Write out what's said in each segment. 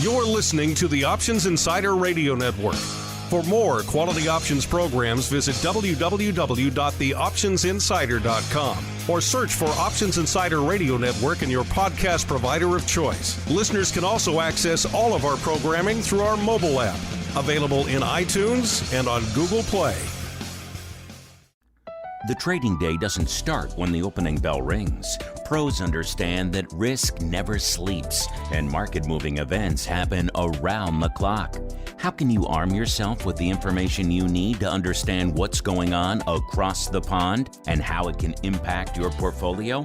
You're listening to the Options Insider Radio Network. For more quality options programs, visit www.theoptionsinsider.com or search for Options Insider Radio Network in your podcast provider of choice. Listeners can also access all of our programming through our mobile app, available in iTunes and on Google Play. The trading day doesn't start when the opening bell rings. Pros understand that risk never sleeps, and market-moving events happen around the clock. How can you arm yourself with the information you need to understand what's going on across the pond and how it can impact your portfolio?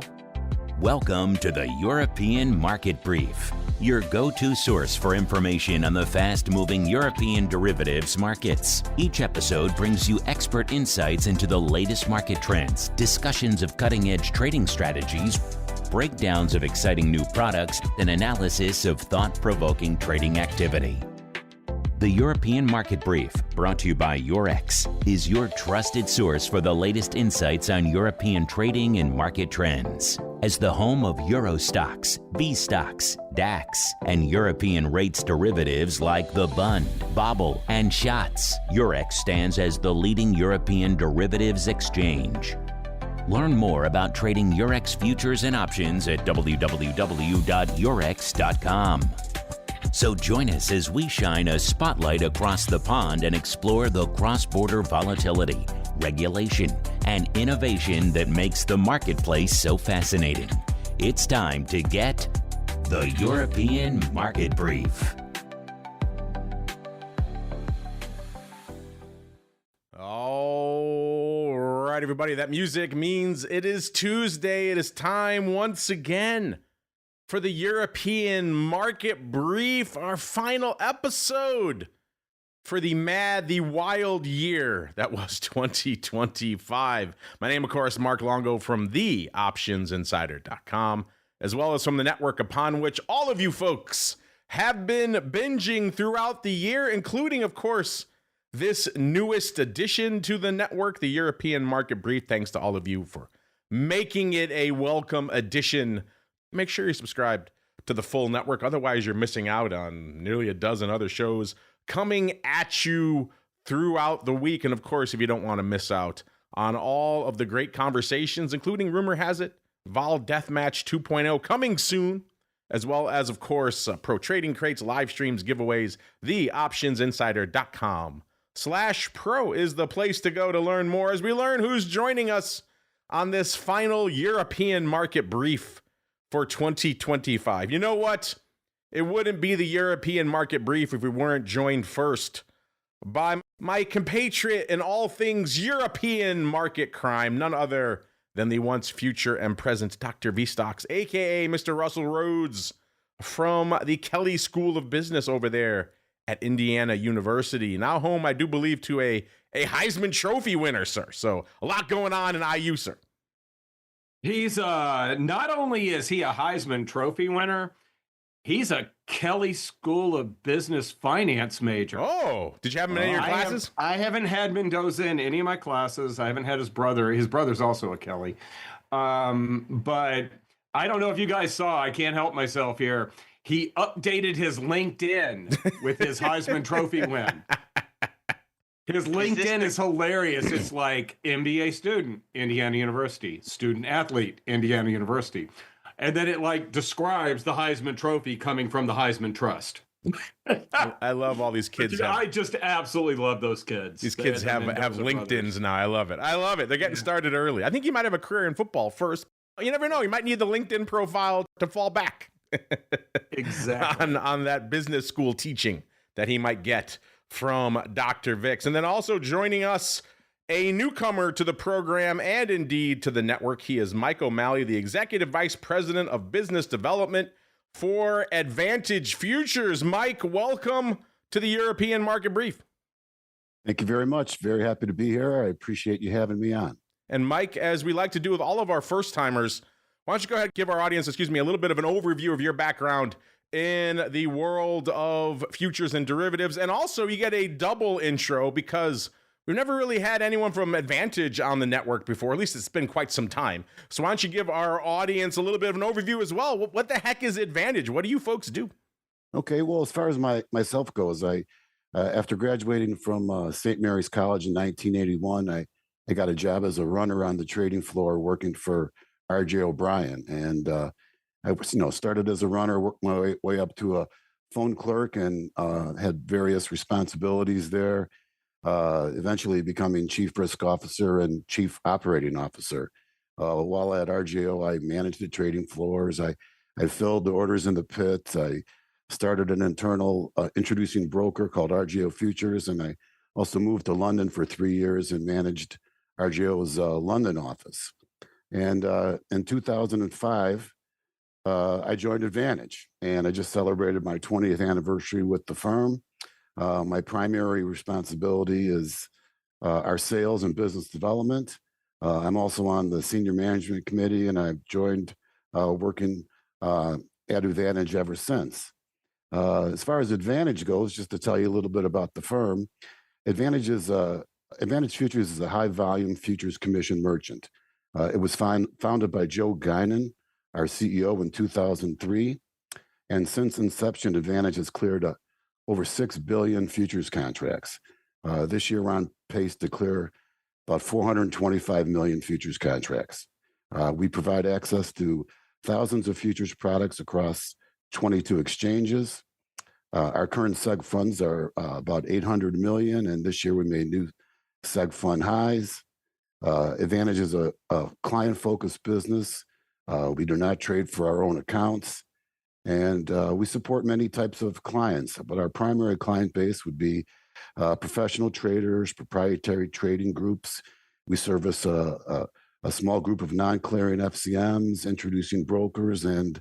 Welcome to the European Market Brief, your go-to source for information on the fast-moving European derivatives markets. Each episode brings you expert insights into the latest market trends, discussions of cutting-edge trading strategies, breakdowns of exciting new products, and analysis of thought-provoking trading activity. The European Market Brief, brought to you by Eurex, is your trusted source for the latest insights on European trading and market trends. As the home of Euro STOXX, VSTOXX, DAX, and European rates derivatives like the Bund, Bobble, and Schatz, Eurex stands as the leading European derivatives exchange. Learn more about trading Eurex futures and options at www.eurex.com. So join us as we shine a spotlight across the pond and explore the cross-border volatility, regulation, and innovation that makes the marketplace so fascinating. It's time to get the European Market Brief. All right, everybody, that music means it is Tuesday. It is time once again for the European Market Brief, our final episode for the wild year that was 2025. My name, of course, Mark Longo from theoptionsinsider.com, as well as from the network upon which all of you folks have been binging throughout the year, including, of course, this newest addition to the network, the European Market Brief. Thanks to all of you for making it a welcome addition. Make sure you're subscribed to the full network. Otherwise, you're missing out on nearly a dozen other shows coming at you throughout the week. And of course, if you don't want to miss out on all of the great conversations, including Rumor Has It, Vol Deathmatch 2.0 coming soon, as well as, of course, pro trading crates, live streams, giveaways, theoptionsinsider.com/pro is the place to go to learn more as we learn who's joining us on this final European Market Brief for 2025. You know what? It wouldn't be the European Market Brief if we weren't joined first by my compatriot in all things European market crime, none other than the once future and present Dr. VSTOXX, aka Mr. Russell Rhoads from the Kelley School of Business over there at Indiana University. Now home, I do believe, to a Heisman Trophy winner, sir. So a lot going on in IU, sir. He's not only is he a Heisman Trophy winner, he's a Kelley School of Business finance major. Oh, did you have him in any of your classes? I haven't had Mendoza in any of my classes. I haven't had his brother. His brother's also a Kelley. But I don't know if you guys saw, I can't help myself here. He updated his LinkedIn with his Heisman Trophy win. His LinkedIn is hilarious. It's like MBA student, Indiana University, student athlete, Indiana University. And then it like describes the Heisman Trophy coming from the Heisman Trust. I love all these kids. I just absolutely love those kids. These kids have LinkedIns now. I love it. I love it. They're getting started early. I think he might have a career in football first. You never know. You might need the LinkedIn profile to fall back. Exactly. on that business school teaching that he might get from Dr. Vix. And then also joining us, a newcomer to the program and indeed to the network. He is Mike O'Malley, the Executive Vice President of Business Development for Advantage Futures. Mike, welcome to the European Market Brief. Thank you very much. Very happy to be here. I appreciate you having me on. And Mike, as we like to do with all of our first-timers, why don't you go ahead and give our audience, a little bit of an overview of your background in the world of futures and derivatives. And also you get a double intro because we've never really had anyone from Advantage on the network before. At least it's been quite some time. So why don't you give our audience a little bit of an overview as well? What the heck is Advantage? What do you folks do? Okay, well, as far as myself goes, I after graduating from St. Mary's College in 1981, I got a job as a runner on the trading floor working for R.J. O'Brien, and I was, started as a runner, worked my way up to a phone clerk, and had various responsibilities there. Eventually becoming chief risk officer and chief operating officer. While at RJO, I managed the trading floors. I filled the orders in the pit. I started an internal introducing broker called RJO Futures, and I also moved to London for 3 years and managed RJO's London office. And in 2005, I joined Advantage, and I just celebrated my 20th anniversary with the firm. My primary responsibility is our sales and business development. I'm also on the senior management committee, and I've joined working at Advantage ever since. As far as Advantage goes, just to tell you a little bit about the firm, Advantage Futures is a high volume futures commission merchant. It was founded by Joe Guinan, our CEO, in 2003. And since inception, Advantage has cleared over 6 billion futures contracts. This year, we're on pace to clear about 425 million futures contracts. We provide access to thousands of futures products across 22 exchanges. Our current seg funds are about 800 million, and this year we made new seg fund highs. Advantage is a client-focused business. We do not trade for our own accounts. And we support many types of clients, but our primary client base would be professional traders, proprietary trading groups. We service a small group of non-clearing FCMs, introducing brokers, and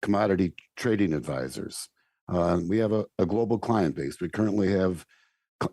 commodity trading advisors. We have a global client base. We currently have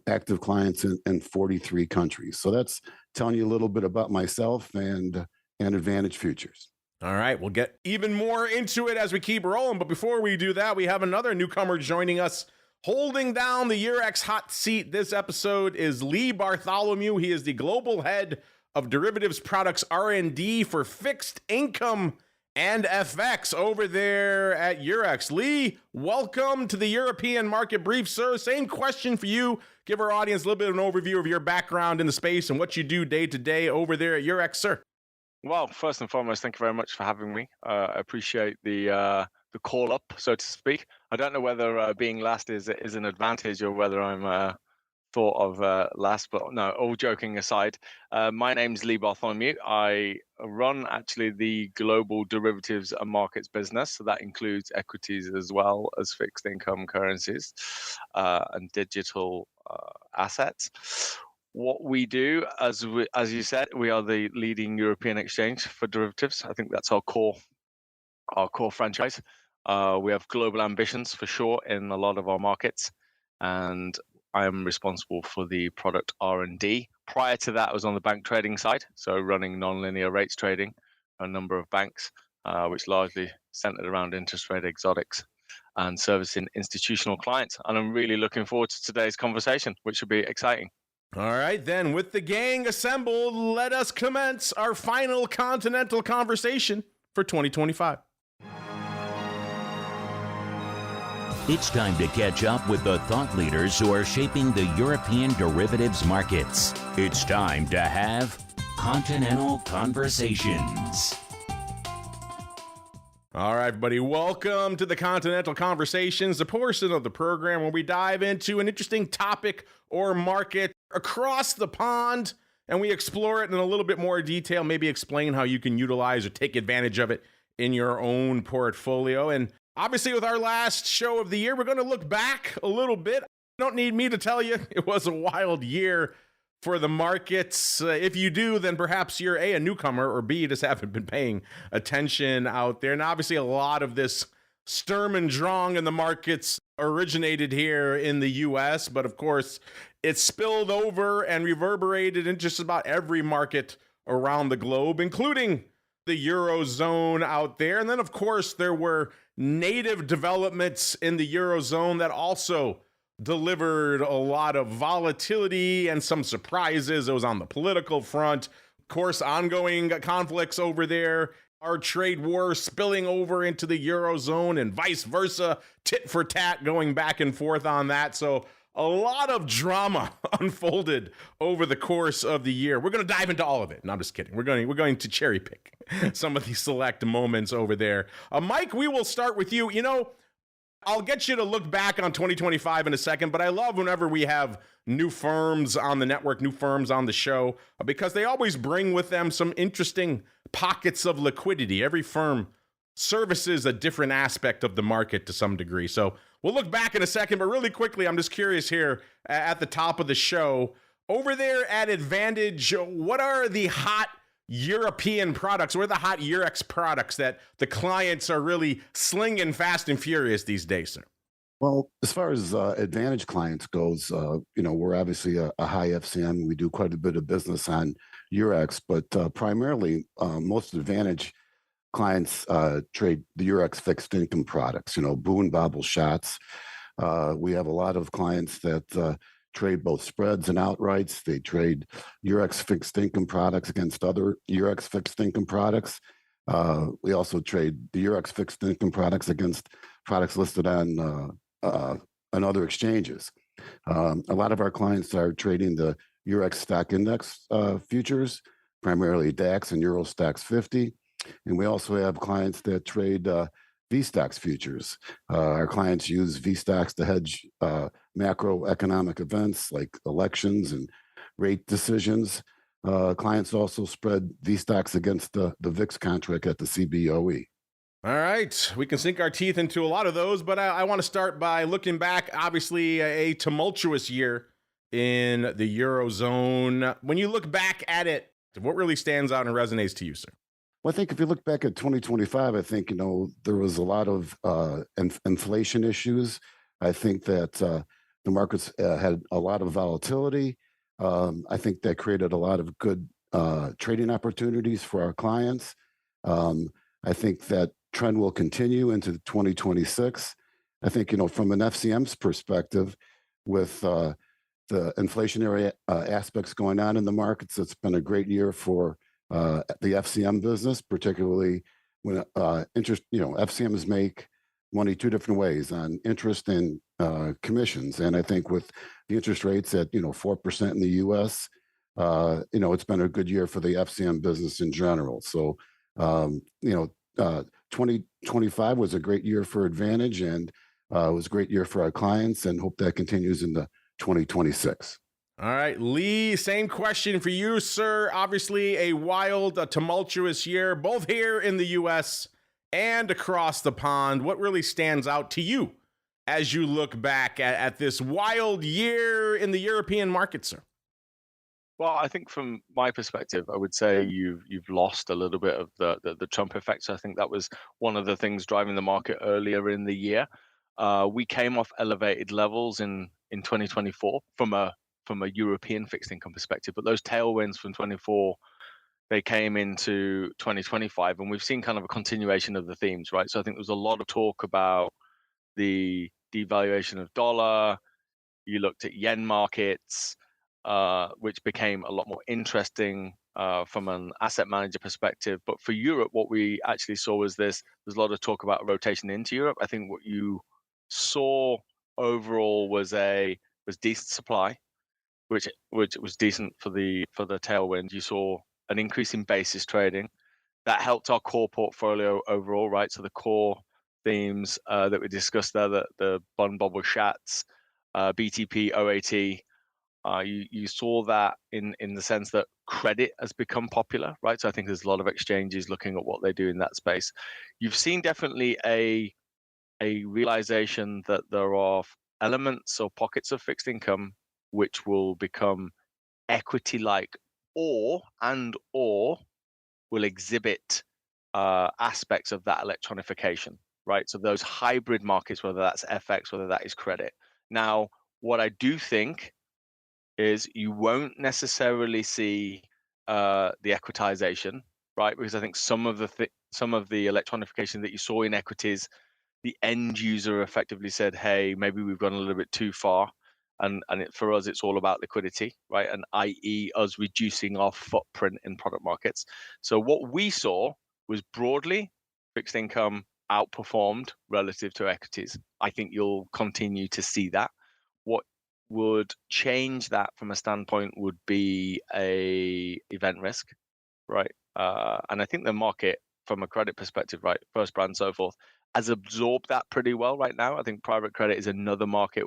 active clients in 43 countries. So that's telling you a little bit about myself and Advantage Futures. All right, we'll get even more into it as we keep rolling. But before we do that, we have another newcomer joining us. Holding down the Eurex hot seat this episode is Lee Bartholomew. He is the global head of derivatives products R&D for fixed income and FX over there at Eurex. Lee, welcome to the European Market Brief, sir. Same question for you. Give our audience a little bit of an overview of your background in the space and what you do day to day over there at Eurex, sir. Well, first and foremost, thank you very much for having me. I appreciate the call up, so to speak. I don't know whether being last is an advantage or whether I'm thought of last, but no, all joking aside, my name's Lee Bartholomew. I run actually the global derivatives and markets business. So that includes equities as well as fixed income currencies and digital assets. What we do, as you said, we are the leading European exchange for derivatives. I think that's our core franchise. We have global ambitions for sure in a lot of our markets, and I am responsible for the product R&D. Prior to that, I was on the bank trading side, so running non-linear rates trading, a number of banks, which largely centered around interest rate exotics and servicing institutional clients. And I'm really looking forward to today's conversation, which should be exciting. All right, then, with the gang assembled, let us commence our final continental conversation for 2025. It's time to catch up with the thought leaders who are shaping the European derivatives markets. It's time to have Continental Conversations. All right, everybody, welcome to the Continental Conversations, the portion of the program where we dive into an interesting topic or market across the pond, and we explore it in a little bit more detail, maybe explain how you can utilize or take advantage of it in your own portfolio. And obviously, with our last show of the year, we're going to look back a little bit. You don't need me to tell you it was a wild year for the markets. If you do, then perhaps you're A, a newcomer, or B, just haven't been paying attention out there. And obviously, a lot of this Sturm und Drang in the markets originated here in the U.S., but of course, it spilled over and reverberated in just about every market around the globe, including the Eurozone out there. And then, of course, there were native developments in the Eurozone that also delivered a lot of volatility and some surprises. It was on the political front. Of course, ongoing conflicts over there our trade war spilling over into the Eurozone and vice versa, tit for tat going back and forth on that. So a lot of drama unfolded over the course of the year. We're going to dive into all of it. No, I'm just kidding. We're going to cherry pick some of these select moments over there. Mike, we will start with you. You know, I'll get you to look back on 2025 in a second, but I love whenever we have new firms on the network, new firms on the show, because they always bring with them some interesting pockets of liquidity. Every firm services a different aspect of the market to some degree. So we'll look back in a second, but really quickly, I'm just curious here at the top of the show, over there at Advantage, what are the hot European products? What are the hot Eurex products that the clients are really slinging fast and furious these days, sir? Well, as far as Advantage clients goes, you know, we're obviously a high FCM. We do quite a bit of business on Eurex, but primarily most Advantage clients trade the Eurex fixed income products, you know, boo and bobble shots. We have a lot of clients that trade both spreads and outrights. They trade Eurex fixed income products against other Eurex fixed income products. We also trade the Eurex fixed income products against products listed on other exchanges. A lot of our clients are trading the Eurex stock index futures, primarily DAX and Euro STOXX 50. And we also have clients that trade VSTOXX futures. Our clients use VSTOXX to hedge macroeconomic events like elections and rate decisions. Clients also spread VSTOXX against the VIX contract at the CBOE. All right, we can sink our teeth into a lot of those, but I want to start by looking back. Obviously, a tumultuous year in the Eurozone. When you look back at it, what really stands out and resonates to you, sir? Well, I think if you look back at 2025, I think, you know, there was a lot of inflation issues. I think that the markets had a lot of volatility. I think that created a lot of good trading opportunities for our clients. I think that trend will continue into 2026. I think, you know, from an FCM's perspective, with the inflationary aspects going on in the markets, it's been a great year for the FCM business, particularly when interest, you know, FCMs make money two different ways, on interest and commissions. And I think with the interest rates at, you know, 4% in the US, you know, it's been a good year for the FCM business in general. So, you know, 2025 was a great year for Advantage, and it was a great year for our clients, and hope that continues into 2026. All right, Lee, same question for you, sir. Obviously, a wild, tumultuous year, both here in the U.S. and across the pond. What really stands out to you as you look back at this wild year in the European market, sir? Well, I think from my perspective, I would say you've lost a little bit of the Trump effect. So I think that was one of the things driving the market earlier in the year. We came off elevated levels in 2024 from a European fixed income perspective, but those tailwinds from 24, they came into 2025, and we've seen kind of a continuation of the themes, right? So I think there was a lot of talk about the devaluation of dollar. You looked at yen markets, which became a lot more interesting from an asset manager perspective. But for Europe, what we actually saw was there's a lot of talk about rotation into Europe. I think what you saw overall was decent supply, which was decent for the tailwind. You saw an increase in basis trading that helped our core portfolio overall, right? So the core themes that we discussed there, the bond bubble shats, BTP, OAT, you saw that in the sense that credit has become popular, right? So I think there's a lot of exchanges looking at what they do in that space. You've seen definitely a realization that there are elements or pockets of fixed income which will become equity-like or will exhibit aspects of that electronification, right? So those hybrid markets, whether that's FX, whether that is credit. Now, what I do think is you won't necessarily see the equitization, right? Because I think some of the electronification that you saw in equities, the end user effectively said, "Hey, maybe we've gone a little bit too far." And for us, it's all about liquidity, right? And i.e. us reducing our footprint in product markets. So what we saw was broadly fixed income outperformed relative to equities. I think you'll continue to see that. What would change that from a standpoint would be a event risk, right? And I think the market, from a credit perspective, right, first brand, so forth, has absorbed that pretty well right now. I think private credit is another market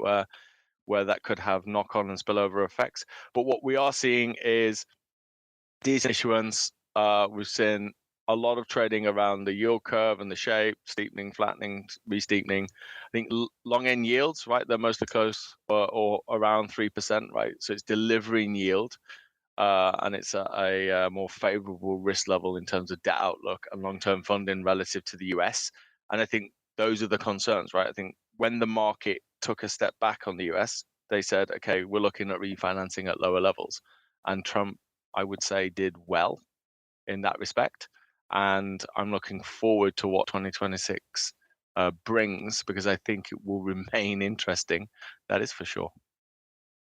where that could have knock-on and spillover effects. But what we are seeing is decent issuance. We've seen a lot of trading around the yield curve and the shape, steepening, flattening, re-steepening. I think long end yields, right, they're mostly close or around 3%, right? So it's delivering yield, and it's a more favorable risk level in terms of debt outlook and long-term funding relative to the US. And I think those are the concerns, right? I think when the market took a step back on the US, they said, okay, we're looking at refinancing at lower levels. And Trump, I would say, did well in that respect. And I'm looking forward to what 2026 brings, because I think it will remain interesting. That is for sure.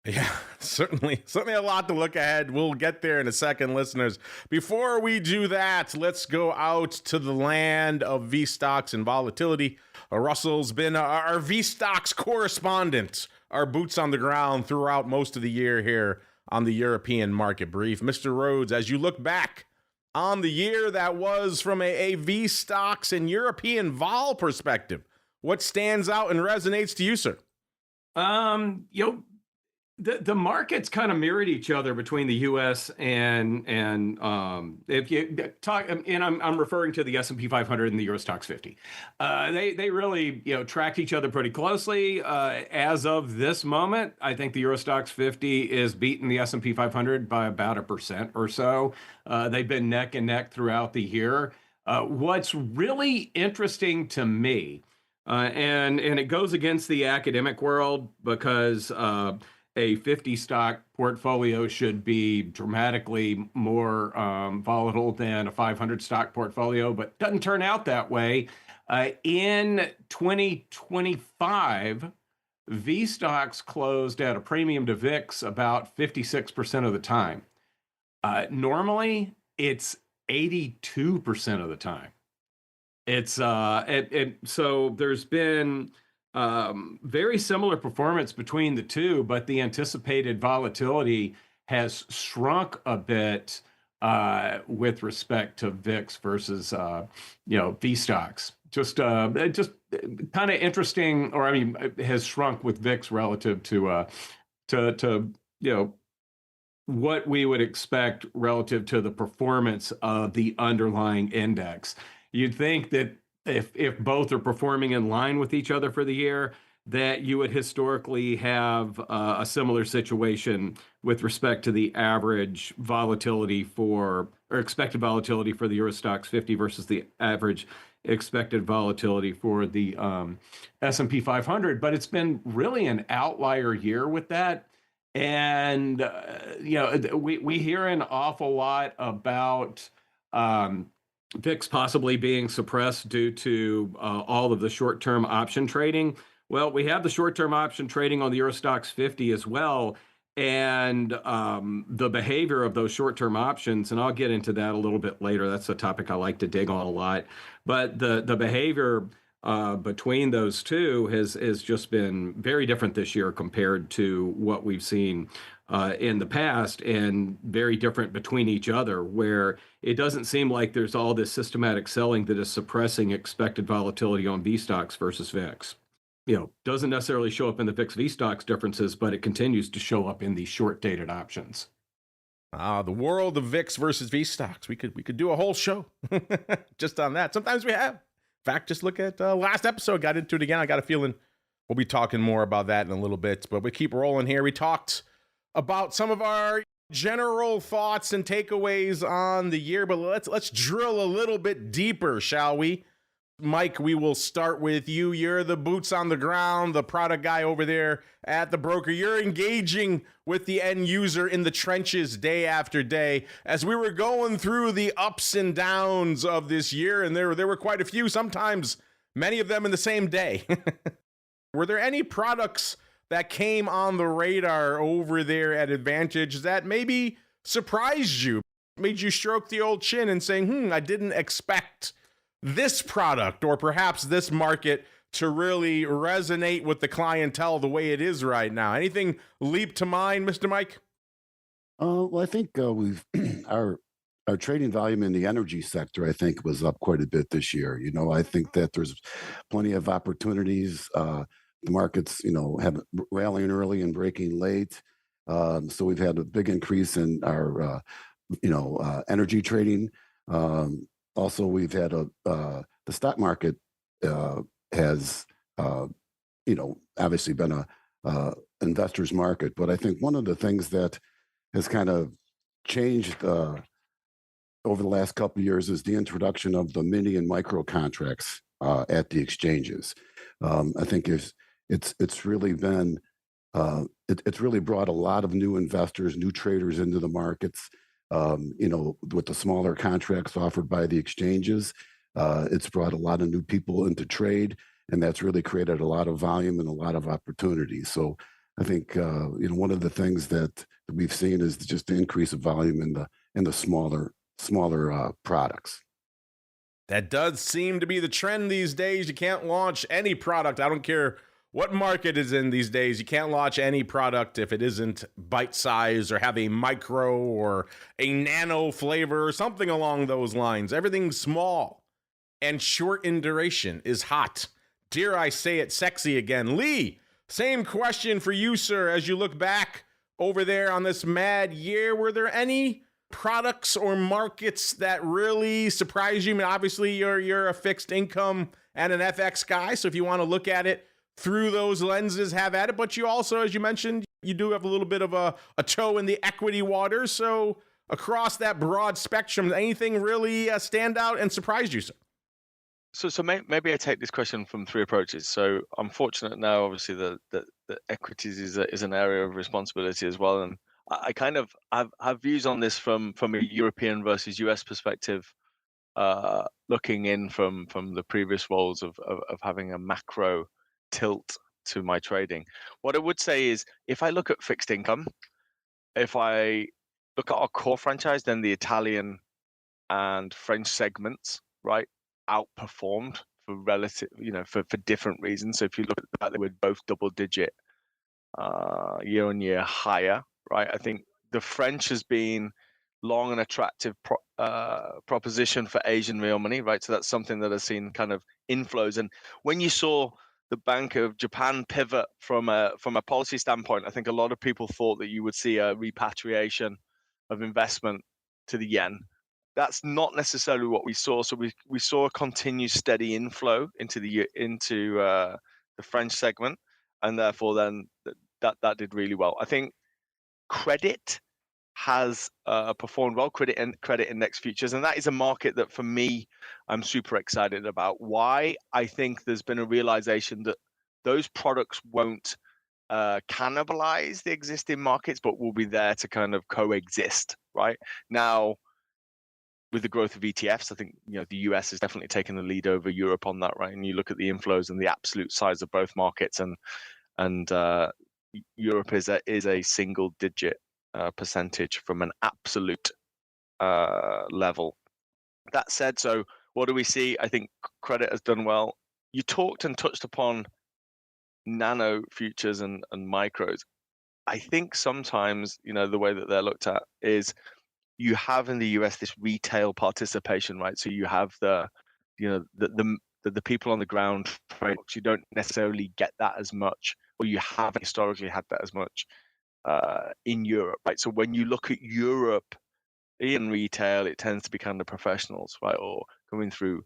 Yeah, certainly a lot to look ahead. We'll get there in a second, listeners. Before we do that, let's go out to the land of VSTOXX and volatility. Russell's been our VSTOXX correspondent, our boots on the ground throughout most of the year here on the European Market Brief. Mr. Rhoads, as you look back on the year that was from a VSTOXX and European vol perspective, what stands out and resonates to you, sir? The markets kind of mirrored each other between the U.S. and if you talk, and I'm referring to the S&P 500 and the Euro STOXX 50. They really tracked each other pretty closely. As of this moment, I think the Euro STOXX 50 is beating the S&P 500 by about 1% or so. They've been neck and neck throughout the year. What's really interesting to me, and it goes against the academic world, because a 50 stock portfolio should be dramatically more volatile than a 500 stock portfolio, but doesn't turn out that way. In 2025, VSTOXX closed at a premium to VIX about 56% of the time. Normally, it's 82% of the time. It's so there's been very similar performance between the two, but the anticipated volatility has shrunk a bit with respect to VIX versus VSTOXX. Just kind of interesting, or I mean, it has shrunk with VIX relative to what we would expect relative to the performance of the underlying index. You'd think that if both are performing in line with each other for the year, that you would historically have a similar situation with respect to the average volatility or expected volatility for the Euro STOXX 50 versus the average expected volatility for the S&P 500. But it's been really an outlier year with that. And, we hear an awful lot about VIX possibly being suppressed due to all of the short-term option trading. Well, we have the short-term option trading on the Euro STOXX 50 as well, and the behavior of those short-term options, and I'll get into that a little bit later. That's a topic I like to dig on a lot. But the behavior between those two has just been very different this year compared to what we've seen in the past, and very different between each other, where it doesn't seem like there's all this systematic selling that is suppressing expected volatility on VSTOXX versus VIX. Doesn't necessarily show up in the VIX VSTOXX differences, but it continues to show up in the short dated options. The world of VIX versus VSTOXX. We could do a whole show just on that. Sometimes we have. In fact, just look at last episode. Got into it again. I got a feeling we'll be talking more about that in a little bit, but we keep rolling here. We talked about some of our general thoughts and takeaways on the year, but let's drill a little bit deeper, shall we? Mike, we will start with you. You're the boots on the ground, the product guy over there at the broker. You're engaging with the end user in the trenches day after day. As we were going through the ups and downs of this year, and there were quite a few, sometimes many of them in the same day. Were there any products that came on the radar over there at Advantage that maybe surprised you? made you stroke the old chin and saying, I didn't expect this product or perhaps this market to really resonate with the clientele the way it is right now? Anything leap to mind, Mr. Mike? Well, I think we've our trading volume in the energy sector, I think, was up quite a bit this year. I think that there's plenty of opportunities. The markets, have rallying early and breaking late. So we've had a big increase in our, energy trading. Also, we've had the stock market has, obviously been a investor's market. But I think one of the things that has kind of changed over the last couple of years is the introduction of the mini and micro contracts at the exchanges. I think it's really been it's really brought a lot of new investors, new traders into the markets. With the smaller contracts offered by the exchanges, it's brought a lot of new people into trade, and that's really created a lot of volume and a lot of opportunities. So I think one of the things that we've seen is just the increase of volume in the smaller products. That does seem to be the trend these days. You can't launch any product. I don't care what market is in these days. You can't launch any product if it isn't bite-sized or have a micro or a nano flavor or something along those lines. Everything small and short in duration is hot. Dare I say it, sexy again. Lee, same question for you, sir. As you look back over there on this mad year, were there any products or markets that really surprised you? I mean, obviously, you're a fixed income and an FX guy, so if you want to look at it through those lenses, have at it. But you also, as you mentioned, you do have a little bit of a toe in the equity waters. So across that broad spectrum, anything really stand out and surprised you, sir? So maybe I take this question from three approaches. So I'm fortunate now, obviously, that equities is an area of responsibility as well. And I kind of have views on this from a European versus US perspective, looking in from the previous roles of having a macro tilt to my trading. What I would say is, if I look at fixed income, if I look at our core franchise, then the Italian and French segments, right, outperformed for relative, for different reasons. So if you look at that, they were both double digit year on year higher, right? I think the French has been long and attractive proposition for Asian real money, right? So that's something that has seen kind of inflows. And when you saw the Bank of Japan pivot from a policy standpoint, I think a lot of people thought that you would see a repatriation of investment to the yen. That's not necessarily what we saw. So we saw a continued steady inflow into the French segment, and therefore then that did really well. I think credit has performed well, credit index futures, and that is a market that for me I'm super excited about. Why? I think there's been a realization that those products won't cannibalize the existing markets, but will be there to kind of coexist, right? Now, with the growth of ETFs, I think the US has definitely taken the lead over Europe on that, right? And you look at the inflows and the absolute size of both markets, and Europe is a single digit percentage from an absolute level. That said, so what do we see? I think credit has done well. You talked and touched upon nano futures and micros. I think sometimes the way that they're looked at is, you have in the US this retail participation, right? So you have the people on the ground, right? You don't necessarily get that as much, or you haven't historically had that as much in Europe, right? So when you look at Europe in retail, it tends to be kind of professionals, right? Or coming through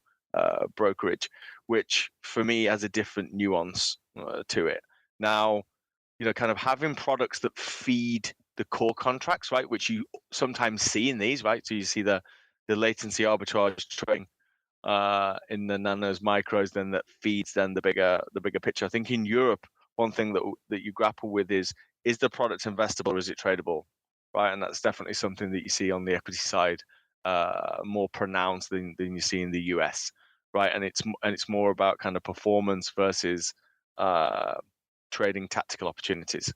brokerage, which for me has a different nuance to it. Now, kind of having products that feed the core contracts, right, which you sometimes see in these, right? So you see the latency arbitrage trading in the nanos, micros, then that feeds then the bigger picture. I think in Europe, one thing that you grapple with is the product investable or is it tradable, right? And that's definitely something that you see on the equity side more pronounced than you see in the US, right? And it's more about kind of performance versus trading tactical opportunities.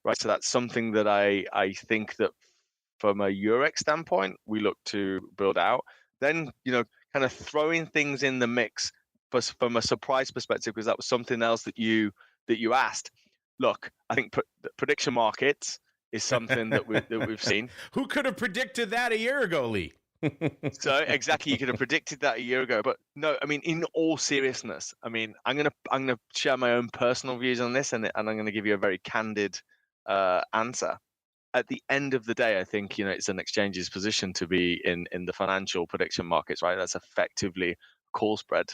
Right, so that's something that I think that from a Eurex standpoint, we look to build out. Then, kind of throwing things in the mix from a surprise perspective, because that was something else that you asked. Look, I think prediction markets is something that we've seen. Who could have predicted that a year ago, Lee? So exactly, you could have predicted that a year ago, but no. I mean, in all seriousness, I mean, I'm gonna share my own personal views on this, and I'm gonna give you a very candid answer. At the end of the day, I think it's an exchange's position to be in the financial prediction markets, right? That's effectively call spread.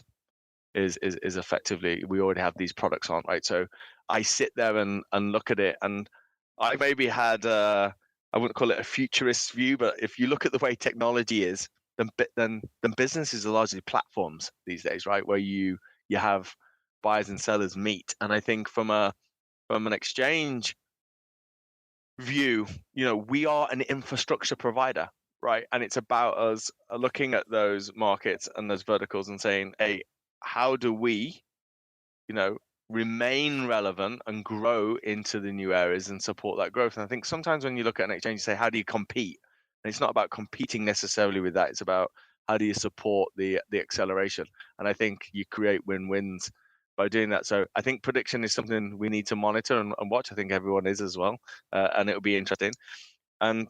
Is effectively, we already have these products on, right? So I sit there and look at it, and I maybe had I wouldn't call it a futurist view, but if you look at the way technology is, then businesses are largely platforms these days, right? Where you have buyers and sellers meet. And I think from an exchange view, we are an infrastructure provider, right? And it's about us looking at those markets and those verticals and saying, hey, how do we, remain relevant and grow into the new areas and support that growth? And I think sometimes when you look at an exchange, you say, how do you compete? And it's not about competing necessarily with that. It's about how do you support the acceleration? And I think you create win-wins by doing that. So I think prediction is something we need to monitor and watch. I think everyone is as well. And it'll be interesting. And,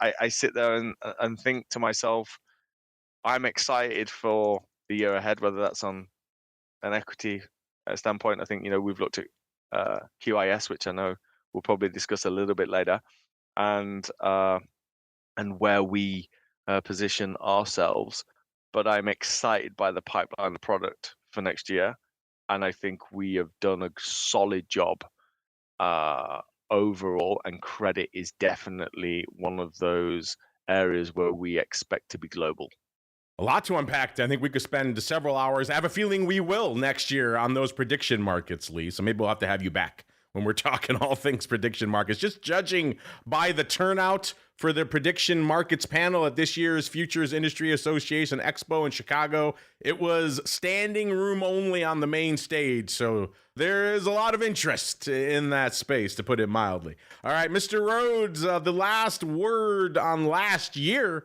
I sit there and think to myself, I'm excited for the year ahead, whether that's on an equity standpoint. I think, we've looked at QIS, which I know we'll probably discuss a little bit later, and where we position ourselves. But I'm excited by the pipeline of product for next year. And I think we have done a solid job overall, and credit is definitely one of those areas where we expect to be global. A lot to unpack. I think we could spend several hours. I have a feeling we will next year on those prediction markets, Lee. So maybe we'll have to have you back when we're talking all things prediction markets. Just judging by the turnout for the prediction markets panel at this year's Futures Industry Association Expo in Chicago, it was standing room only on the main stage. So there is a lot of interest in that space, to put it mildly. All right, Mr. Rhoads, the last word on last year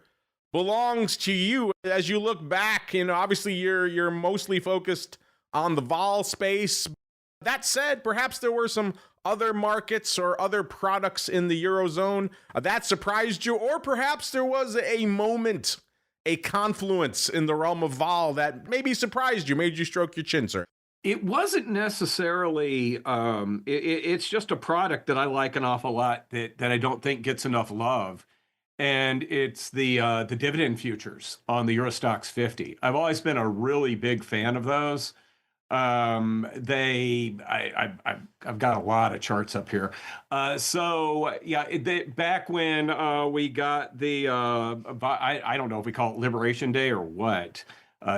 belongs to you. As you look back, obviously you're mostly focused on the vol space. That said, perhaps there were some other markets or other products in the Eurozone that surprised you, or perhaps there was a moment, a confluence in the realm of vol that maybe surprised you, made you stroke your chin, sir. It wasn't necessarily, it's just a product that I like an awful lot that I don't think gets enough love. And it's the dividend futures on the Euro STOXX 50. I've always been a really big fan of those. I've got a lot of charts up here. So yeah, back when we got the I don't know if we call it Liberation Day or what,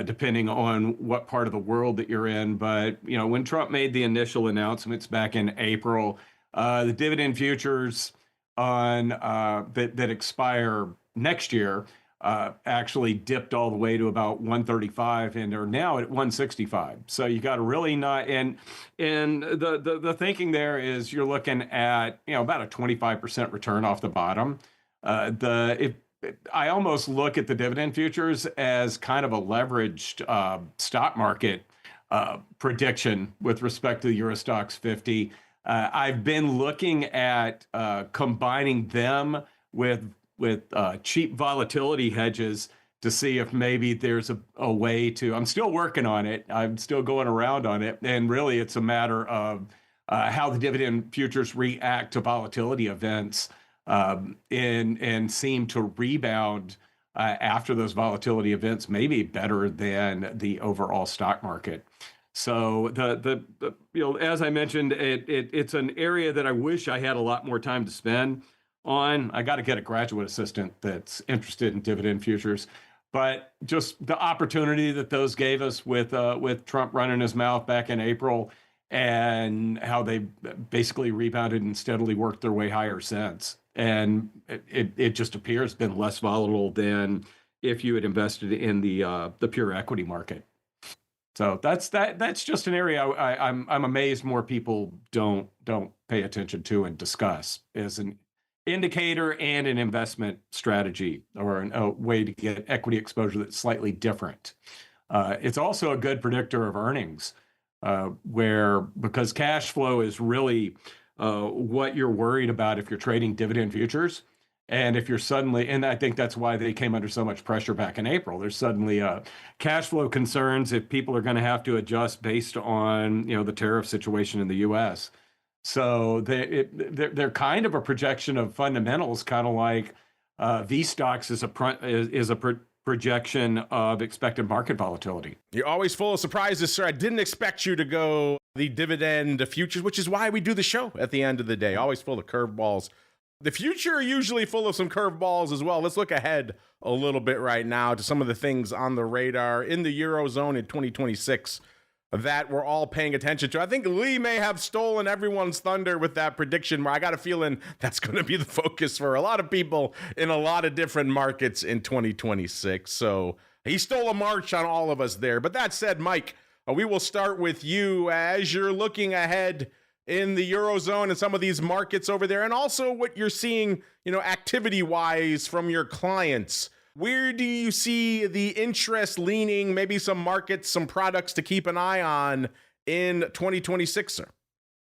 depending on what part of the world that you're in. But when Trump made the initial announcements back in April, the dividend futures on that expire next year actually dipped all the way to about 135 and are now at 165. So you got to really not, and the thinking there is you're looking at about a 25% return off the bottom. I almost look at the dividend futures as kind of a leveraged stock market prediction with respect to the Euro STOXX 50. I've been looking at combining them with cheap volatility hedges to see if maybe there's a way to. I'm still working on it. I'm still going around on it. And really, it's a matter of how the dividend futures react to volatility events and seem to rebound after those volatility events, maybe better than the overall stock market. So as I mentioned, it's an area that I wish I had a lot more time to spend on. I got to get a graduate assistant that's interested in dividend futures, but just the opportunity that those gave us with Trump running his mouth back in April, and how they basically rebounded and steadily worked their way higher since. And it just appears been less volatile than if you had invested in the pure equity market. So that's just an area I'm amazed more people don't pay attention to and discuss as an indicator and an investment strategy, or a way to get equity exposure that's slightly different. It's also a good predictor of earnings, because cash flow is really what you're worried about if you're trading dividend futures. And if you're suddenly, and I think that's why they came under so much pressure back in April, there's suddenly cash flow concerns if people are going to have to adjust based on, the tariff situation in the U.S. So they're kind of a projection of fundamentals, kind of like VSTOXX is a projection of expected market volatility. You're always full of surprises, sir. I didn't expect you to go the dividend futures, which is why we do the show at the end of the day. Always full of curveballs. The future usually full of some curveballs as well. Let's look ahead a little bit right now to some of the things on the radar in the Eurozone in 2026 that we're all paying attention to. I think Lee may have stolen everyone's thunder with that prediction, where I got a feeling that's going to be the focus for a lot of people in a lot of different markets in 2026. So he stole a march on all of us there. But that said, Mike, we will start with you as you're looking ahead in the Eurozone and some of these markets over there, and also what you're seeing, activity-wise from your clients. Where do you see the interest leaning, maybe some markets, some products to keep an eye on in 2026, sir?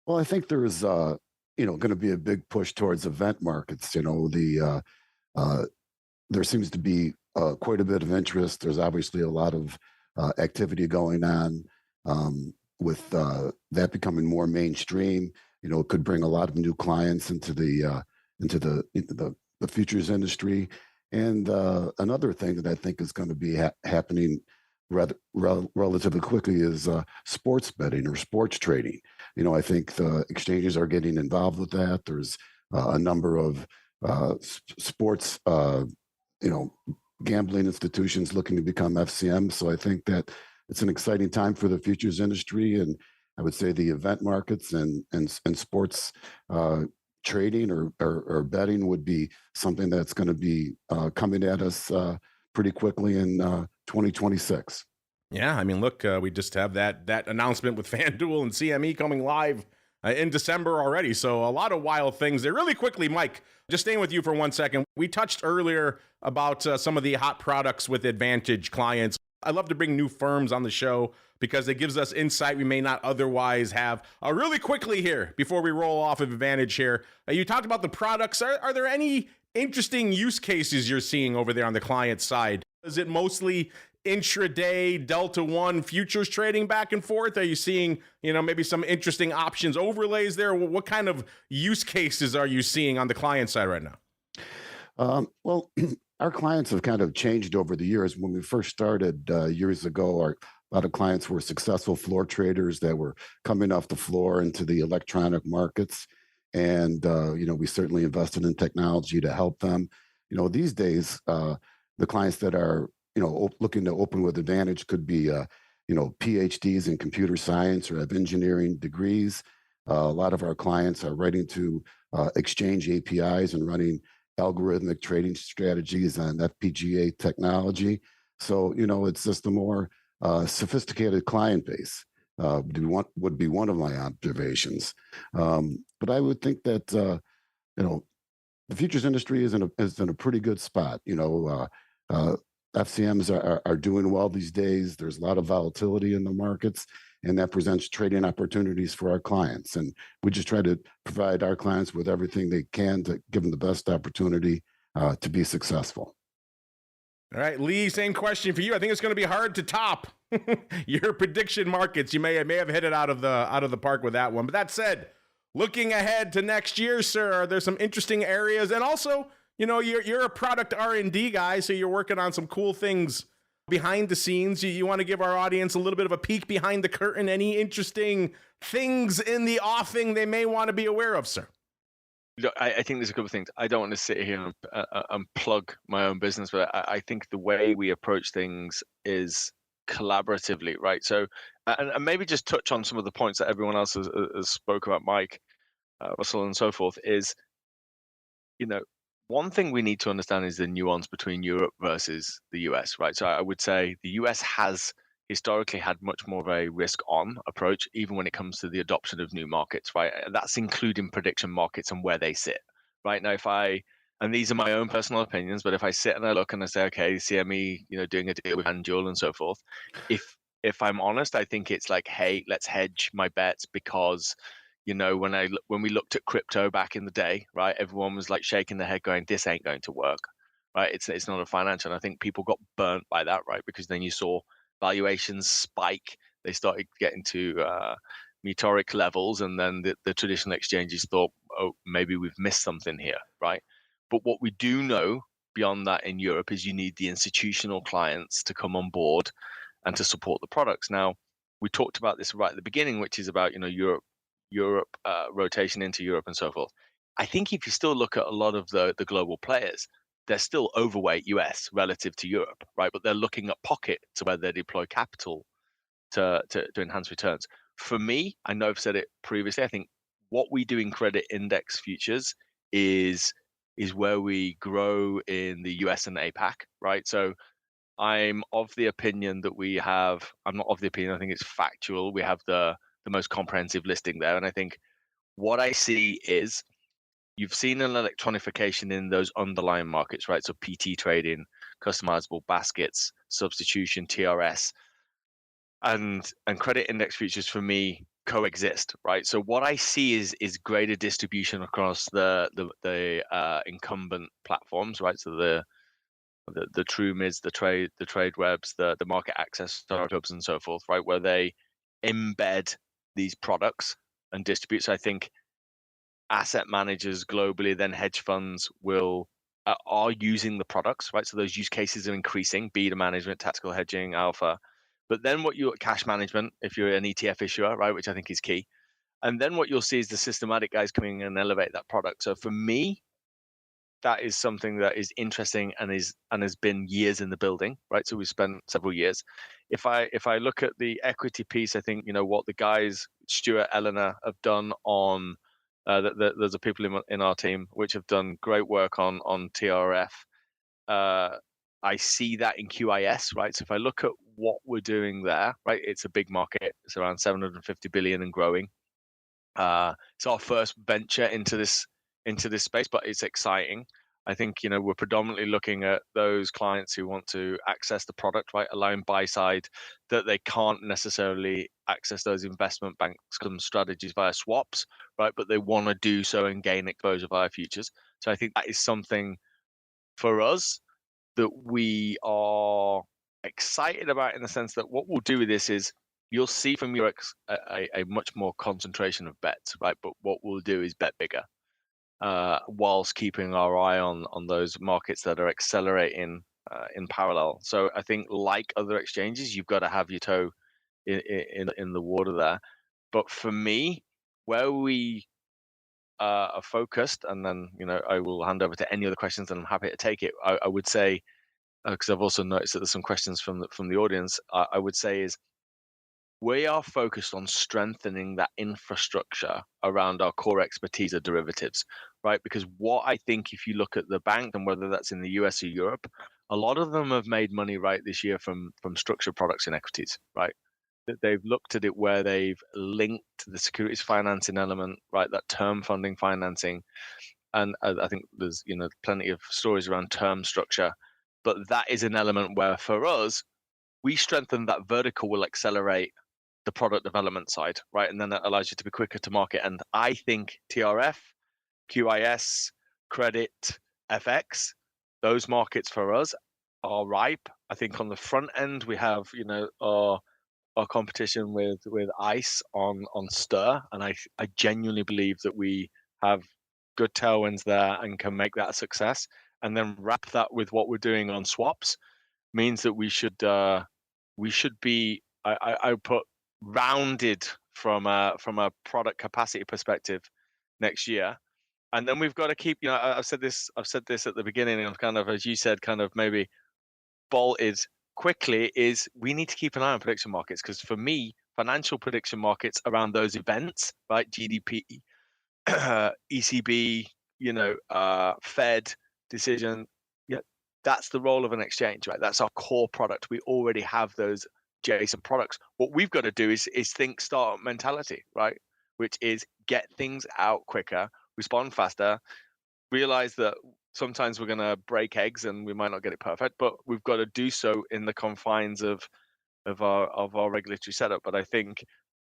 Well, I think there's, going to be a big push towards event markets. There seems to be quite a bit of interest. There's obviously a lot of activity going on. With that becoming more mainstream, it could bring a lot of new clients into the futures industry. And another thing that I think is going to be happening relatively quickly is sports betting or sports trading. I think the exchanges are getting involved with that. There's a number of sports, gambling institutions looking to become FCM. So I think that it's an exciting time for the futures industry, and I would say the event markets and sports trading or betting would be something that's going to be coming at us pretty quickly in 2026. Yeah, I mean, look, we just have that announcement with FanDuel and CME coming live in December already. So a lot of wild things there. Really quickly, Mike, just staying with you for 1 second. We touched earlier about some of the hot products with Advantage clients. I love to bring new firms on the show because it gives us insight we may not otherwise have. Really quickly here, before we roll off of Advantage here, you talked about the products. Are there any interesting use cases you're seeing over there on the client side? Is it mostly intraday Delta One futures trading back and forth? Are you seeing, maybe some interesting options overlays there? What kind of use cases are you seeing on the client side right now? Well, our clients have kind of changed over the years. When we first started years ago, a lot of clients were successful floor traders that were coming off the floor into the electronic markets. And, we certainly invested in technology to help them. These days, the clients that are, looking to open with Advantage could be, PhDs in computer science or have engineering degrees. A lot of our clients are writing to exchange APIs and running algorithmic trading strategies on FPGA technology. So, it's just a more sophisticated client base, would be one of my observations. But I would think that, the futures industry is in a pretty good spot. FCMs are doing well these days. There's a lot of volatility in the markets, and that presents trading opportunities for our clients. And we just try to provide our clients with everything they can to give them the best opportunity to be successful. All right, Lee, same question for you. I think it's going to be hard to top your prediction markets. You may have hit it out of the park with that one. But that said, looking ahead to next year, sir, are there some interesting areas? And also, you're a product R&D guy, so you're working on some cool things behind the scenes. You want to give our audience a little bit of a peek behind the curtain? Any interesting things in the offing they may want to be aware of, sir? Look, I think there's a couple of things. I don't want to sit here and plug my own business, but I think the way we approach things is collaboratively, right? So, and maybe just touch on some of the points that everyone else has spoke about, Mike, Russell, and so forth, is, one thing we need to understand is the nuance between Europe versus the US, right? So I would say the US has historically had much more of a risk-on approach, even when it comes to the adoption of new markets, right? That's including prediction markets and where they sit, right? Now, and these are my own personal opinions, but if I sit and I look and I say, okay, CME, doing a deal with FanDuel and so forth, if I'm honest, I think it's like, hey, let's hedge my bets because, when we looked at crypto back in the day, right, everyone was like shaking their head going, this ain't going to work, right? It's not a financial. And I think people got burnt by that, right? Because then you saw valuations spike. They started getting to meteoric levels, and then the traditional exchanges thought, oh, maybe we've missed something here, right? But what we do know beyond that in Europe is you need the institutional clients to come on board and to support the products. Now, we talked about this right at the beginning, which is about Europe rotation into Europe and so forth. I think if you still look at a lot of the global players, they're still overweight US relative to Europe, right? But they're looking at pockets where they deploy capital to enhance returns. For me, I know I've said it previously, I think what we do in credit index futures is where we grow in the US and APAC, right? So I'm of the opinion that I'm not of the opinion, I think it's factual. We have the most comprehensive listing there. And I think what I see is you've seen an electronification in those underlying markets, right? So PT trading, customizable baskets, substitution, TRS, and credit index futures for me coexist, right? So what I see is greater distribution across the incumbent platforms, right? So the true mids, the trade webs, the market access startups and so forth, right? Where they embed these products and distribute. So I think asset managers globally, then hedge funds are using the products, right? So those use cases are increasing, beta management, tactical hedging, alpha. But then cash management, if you're an ETF issuer, right, which I think is key. And then what you'll see is the systematic guys coming in and elevate that product. So for me, that is something that is interesting and has been years in the building, right? So we've spent several years. If I look at the equity piece, I think what the guys Stuart, Eleanor have done on there's a people in our team which have done great work on TRF. I see that in QIS, right? So if I look at what we're doing there, right, it's a big market. It's around 750 billion and growing. It's our first venture into this space, but it's exciting. I think we're predominantly looking at those clients who want to access the product, right, allowing buy side that they can't necessarily access those investment bank strategies via swaps, right, but they want to do so and gain exposure via futures. So I think that is something for us that we are excited about, in the sense that what we'll do with this is you'll see from Eurex a much more concentration of bets, right? But what we'll do is bet bigger, whilst keeping our eye on those markets that are accelerating in parallel. So I think, like other exchanges, you've got to have your toe in the water there. But for me, where we are focused, and then I will hand over to any other questions, and I'm happy to take it. I would say, because I've also noticed that there's some questions from the audience. I would say is we are focused on strengthening that infrastructure around our core expertise of derivatives, right? Because what I think, if you look at the bank, and whether that's in the US or Europe, a lot of them have made money right this year from structured products and equities, right? That they've looked at it where they've linked the securities financing element, right? That term funding financing. And I think there's plenty of stories around term structure, but that is an element where for us, we strengthen that vertical will accelerate the product development side, right? And then that allows you to be quicker to market. And I think TRF, QIS, credit, FX, those markets for us are ripe. I think on the front end, we have, our competition with ICE on STIR. And I genuinely believe that we have good tailwinds there and can make that a success. And then wrap that with what we're doing on swaps means that we should be, I would put, rounded from a product capacity perspective next year. And then we've got to keep, I've said this at the beginning, of kind of, as you said, kind of maybe bolted quickly, is we need to keep an eye on prediction markets, because for me, financial prediction markets around those events, right, GDP, ECB, Fed decision, that's the role of an exchange, right? That's our core product. We already have those adjacent products. What we've got to do is think startup mentality, right? Which is get things out quicker, respond faster, realize that sometimes we're going to break eggs and we might not get it perfect, but we've got to do so in the confines of our regulatory setup. But I think,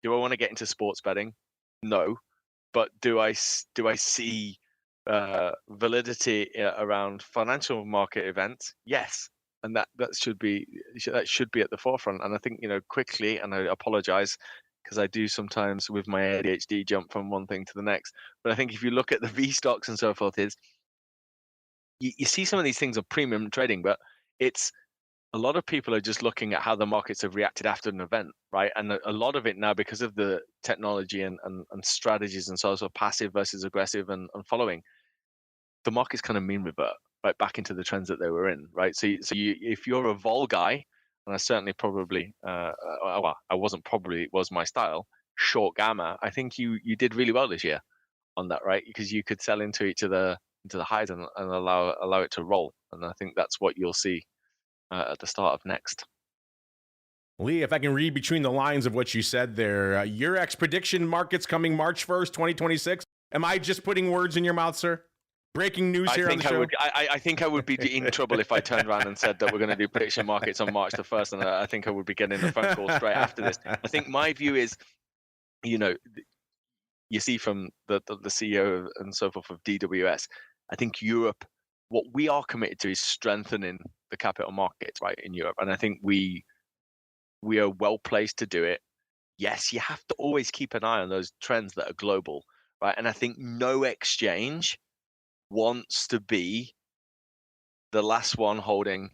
do I want to get into sports betting? No. But do I see validity around financial market events? Yes. And that should be at the forefront. And I think, quickly, and I apologize because I do sometimes with my ADHD jump from one thing to the next. But I think if you look at the VSTOXX and so forth, you see some of these things of premium trading, but it's a lot of people are just looking at how the markets have reacted after an event, right? And a lot of it now, because of the technology and strategies and so passive versus aggressive and following, the markets kind of mean revert right back into the trends that they were in, right? So if you're a vol guy, and I certainly probably, well, I wasn't probably, it was my style, short gamma, I think you did really well this year on that, right? Because you could sell into the highs and allow it to roll. And I think that's what you'll see at the start of next. Lee, if I can read between the lines of what you said there, Eurex prediction markets coming March 1st, 2026. Am I just putting words in your mouth, sir? Breaking news here on the show? I think I would be in trouble if I turned around and said that we're going to do prediction markets on March the 1st, and I think I would be getting a phone call straight after this. I think my view is, you see from the CEO and so forth of DWS, I think Europe, what we are committed to is strengthening the capital markets, right, in Europe. And I think we are well placed to do it. Yes, you have to always keep an eye on those trends that are global, right? And I think no exchange wants to be the last one holding,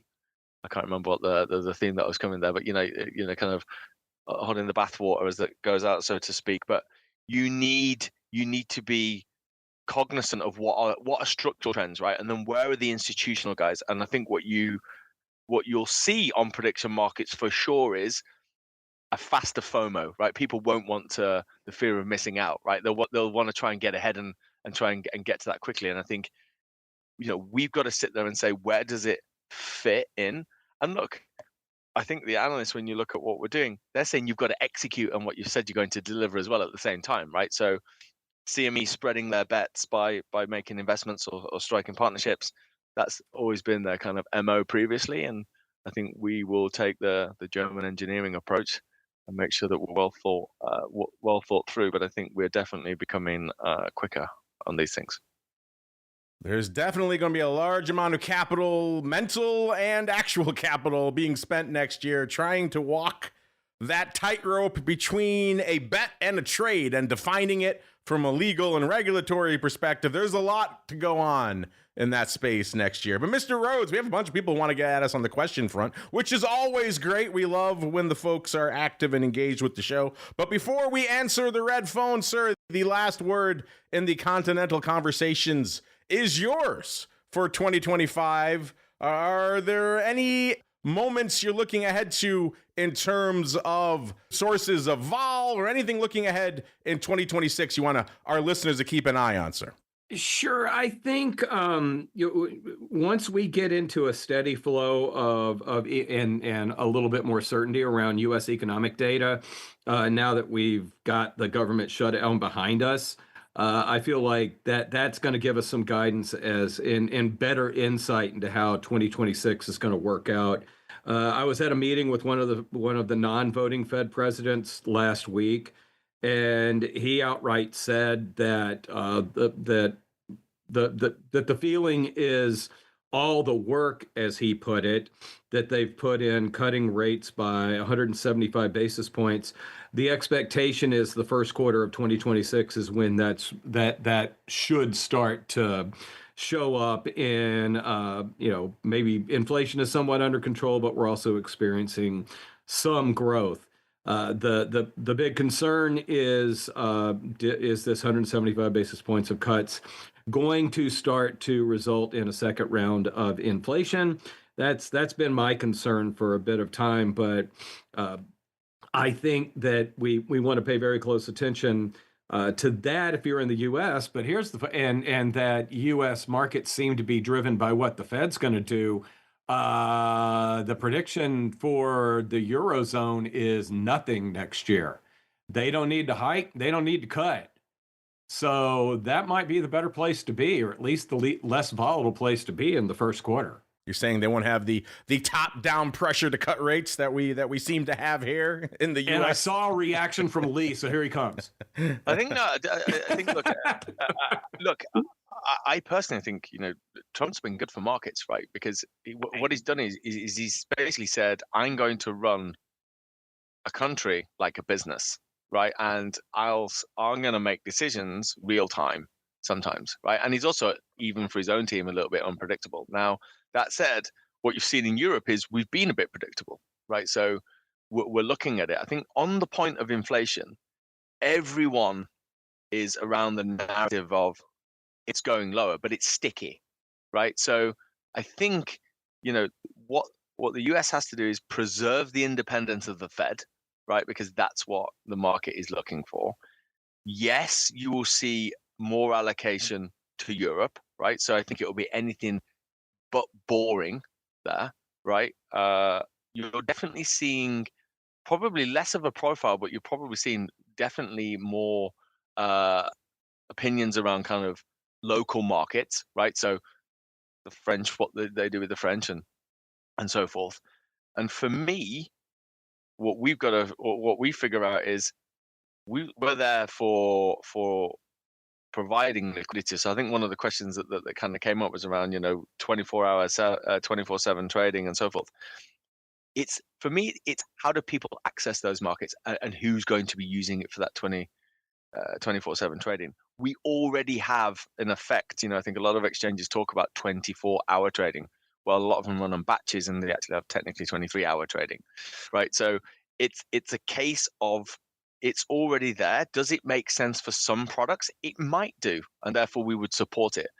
I can't remember what the theme that was coming there, but kind of holding the bathwater as it goes out, so to speak. But you need to be cognizant of what are structural trends, right? And then where are the institutional guys? And I think what you'll see on prediction markets for sure is a faster FOMO, right? People won't want the fear of missing out, right? They'll want to try and get ahead and try and get to that quickly. And I think, we've got to sit there and say, where does it fit in? And look, I think the analysts, when you look at what we're doing, they're saying you've got to execute on what you said you're going to deliver as well at the same time, right? So CME spreading their bets by making investments or striking partnerships, that's always been their kind of MO previously. And I think we will take the German engineering approach and make sure that we're well thought through. But I think we're definitely becoming quicker on these things. There's definitely going to be a large amount of capital, mental and actual capital, being spent next year trying to walk that tightrope between a bet and a trade and defining it from a legal and regulatory perspective. There's a lot to go on in that space next year. But Mr. Rhoads, we have a bunch of people who want to get at us on the question front, which is always great. We love when the folks are active and engaged with the show. But before we answer the red phone, sir, the last word in the Continental Conversations is yours for 2025. Are there any moments you're looking ahead to in terms of sources of vol or anything looking ahead in 2026 you want our listeners to keep an eye on, sir? Sure. I think once we get into a steady flow of and a little bit more certainty around U.S. economic data, now that we've got the government shutdown behind us, I feel like that's going to give us some guidance as in better insight into how 2026 is going to work out. I was at a meeting with one of the non-voting Fed presidents last week, and he outright said that the feeling is all the work, as he put it, that they've put in cutting rates by 175 basis points. The expectation is the first quarter of 2026 is when that should start to show up in, maybe inflation is somewhat under control, but we're also experiencing some growth. The big concern is this 175 basis points of cuts going to start to result in a second round of inflation? That's been my concern for a bit of time, but I think that we want to pay very close attention to that if you're in the U.S. But here's and that U.S. markets seem to be driven by what the Fed's going to do. The prediction for the Eurozone is nothing next year. They don't need to hike. They don't need to cut. So that might be the better place to be, or at least the less volatile place to be in the first quarter. You're saying they won't have the top-down pressure to cut rates that we seem to have here in the U.S. And I saw a reaction from Lee, so here he comes. I think look, I personally think, Trump's been good for markets, right? Because what he's done is he's basically said, I'm going to run a country like a business, right? And I'm going to make decisions real time sometimes, right? And he's also, even for his own team, a little bit unpredictable. Now, that said, what you've seen in Europe is we've been a bit predictable, right? So we're looking at it. I think on the point of inflation, everyone is around the narrative of it's going lower, but it's sticky, right? So I think, what the US has to do is preserve the independence of the Fed, right? Because that's what the market is looking for. Yes, you will see more allocation to Europe, right? So I think it will be anything but boring there, right? You're definitely seeing probably less of a profile, but you're probably seeing definitely more opinions around kind of local markets, right? So the French, what they do with the French and so forth. And for me, what we figure out is we're there for providing liquidity. So I think one of the questions that kind of came up was around, 24/7 trading and so forth. It's, for me, it's how do people access those markets and who's going to be using it for that 24/7 trading. We already have an effect. I think a lot of exchanges talk about 24-hour trading. Well, a lot of them run on batches and they actually have technically 23-hour trading, right? So it's a case of it's already there. Does it make sense for some products? It might do, and therefore we would support it.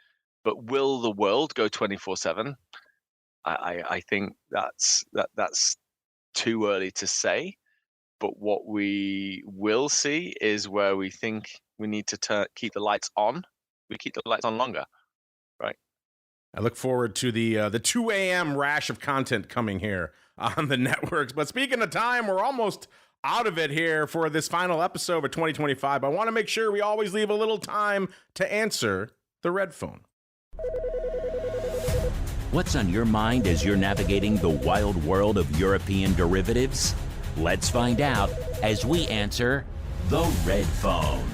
But will the world go 24/7? I think that's too early to say. But what we will see is where we think we need to keep the lights on. We keep the lights on longer, right? I look forward to the 2 a.m. rash of content coming here on the networks. But speaking of time, we're almost out of it here for this final episode of 2025. I want to make sure we always leave a little time to answer the red phone. What's on your mind as you're navigating the wild world of European derivatives? Let's find out as we answer the red phone.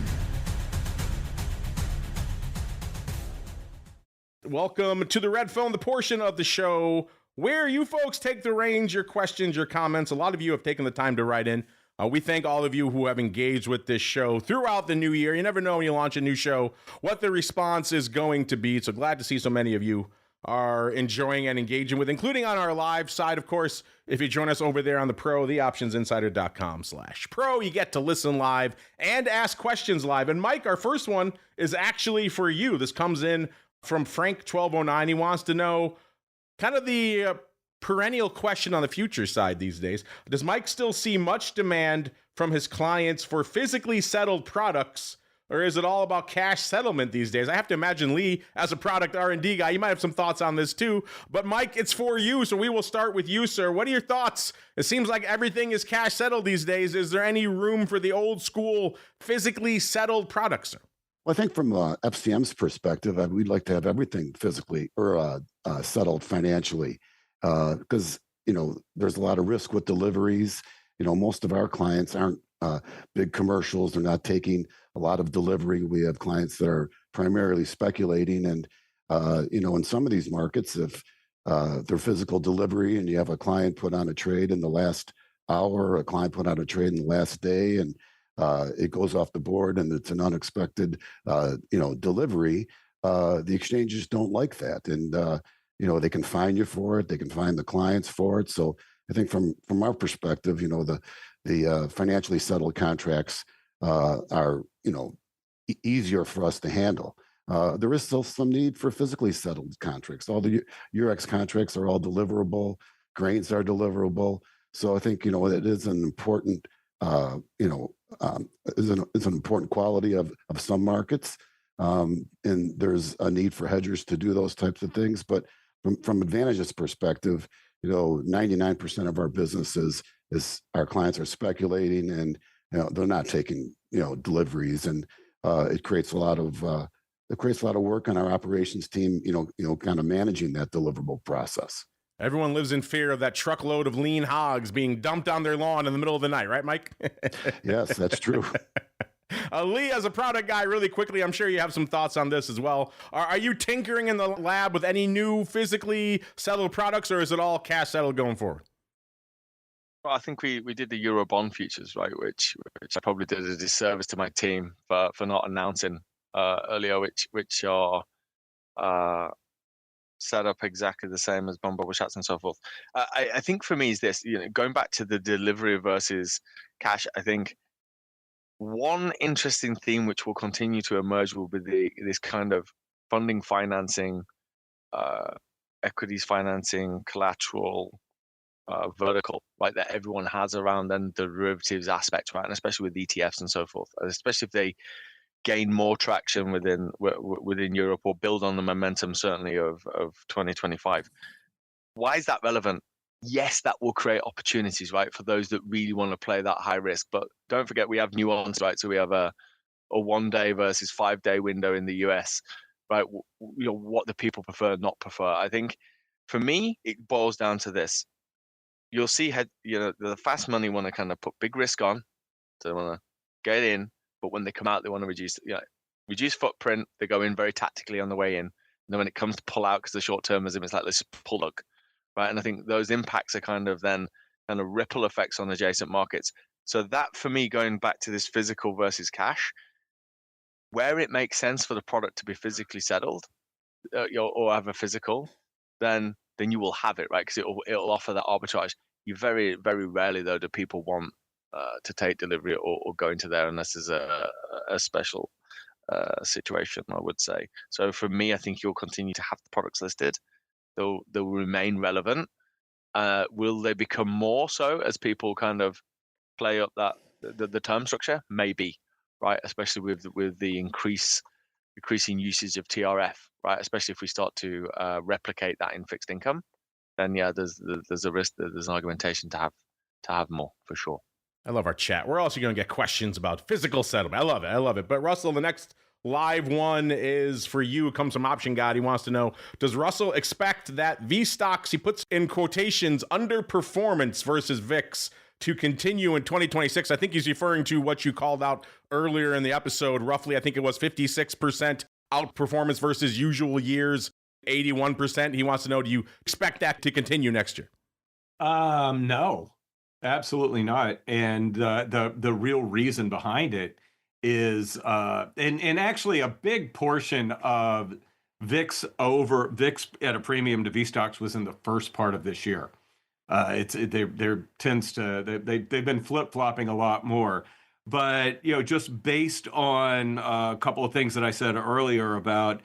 Welcome to the red phone, the portion of the show where you folks take the reins, your questions, your comments. A lot of you have taken the time to write in. We thank all of you who have engaged with this show throughout the new year. You never know when you launch a new show what the response is going to be. So glad to see so many of you are enjoying and engaging with, including on our live side. Of course, if you join us over there on the Pro, theoptionsinsider.com/pro, you get to listen live and ask questions live. And Mike, our first one is actually for you. This comes in from Frank1209. He wants to know kind of the perennial question on the future side these days. Does Mike still see much demand from his clients for physically settled products, or is it all about cash settlement these days? I have to imagine Lee, as a product R&D guy, you might have some thoughts on this too. But Mike, it's for you, so we will start with you, sir. What are your thoughts? It seems like everything is cash settled these days. Is there any room for the old school physically settled products, sir? Well, I think from FCM's perspective, we'd like to have everything physically or settled financially, because there's a lot of risk with deliveries. Most of our clients aren't big commercials. They're not taking a lot of delivery. We have clients that are primarily speculating, and in some of these markets, if they're physical delivery and you have a client put on a trade in the last hour, a client put on a trade in the last day, and it goes off the board and it's an unexpected delivery, the exchanges don't like that, and they can fine you for it. They can fine the clients for it. So I think from our perspective, the financially settled contracts are easier for us to handle. There is still some need for physically settled contracts. All the Eurex contracts are all deliverable. Grains are deliverable. So I think it is an important is an important quality of some markets, and there's a need for hedgers to do those types of things. But from Advantage's perspective, 99% of our business is our clients are speculating, and they're not taking deliveries. And it creates a lot of work on our operations team. Kind of managing that deliverable process. Everyone lives in fear of that truckload of lean hogs being dumped on their lawn in the middle of the night, right, Mike? Yes, that's true. Lee, as a product guy, really quickly, I'm sure you have some thoughts on this as well. Are you tinkering in the lab with any new physically settled products, or is it all cash settled going forward? Well, I think we did the Euro bond futures, right, which I probably did a disservice to my team for not announcing earlier, which are set up exactly the same as bond bubble chats and so forth. I think for me is this, going back to the delivery versus cash, I think one interesting theme which will continue to emerge will be this kind of funding, financing, equities financing, collateral, vertical, right, that everyone has around then the derivatives aspect, right, and especially with ETFs and so forth, especially if they gain more traction within Europe or build on the momentum certainly of 2025. Why is that relevant? Yes, that will create opportunities, right, for those that really want to play that high risk. But don't forget, we have nuance, right? So we have a 1 day versus 5 day window in the US, right? What the people prefer, not prefer. I think for me, it boils down to this. You'll see the fast money want to kind of put big risk on, so they want to get in, but when they come out, they want to reduce footprint. They go in very tactically on the way in. And then when it comes to pull out, because the short termism is like, let's pull hook, right? And I think those impacts are kind of ripple effects on adjacent markets. So that, for me, going back to this physical versus cash, where it makes sense for the product to be physically settled or have a physical, then you will have it, right? Because it'll offer that arbitrage. You very, very rarely, though, do people want to take delivery or go into there unless there's a special situation, I would say. So for me, I think you'll continue to have the products listed. They'll remain relevant. Will they become more so as people kind of play up that the term structure? Maybe, right? Especially with the increasing usage of TRF, right? Especially if we start to replicate that in fixed income, then yeah, there's a risk that there's an argumentation to have more for sure. I love our chat. We're also going to get questions about physical settlement. I love it. But Russell, the next live one is for you. It comes from Option God. He wants to know, does Russell expect that VSTOXX, he puts in quotations, underperformance versus VIX to continue in 2026? I think he's referring to what you called out earlier in the episode. Roughly, I think it was 56% outperformance versus usual years, 81%. He wants to know, do you expect that to continue next year? No. Absolutely not. And the real reason behind it is, and actually a big portion of VIX at a premium to VSTOXX was in the first part of this year. They've been flip-flopping a lot more. But just based on a couple of things that I said earlier about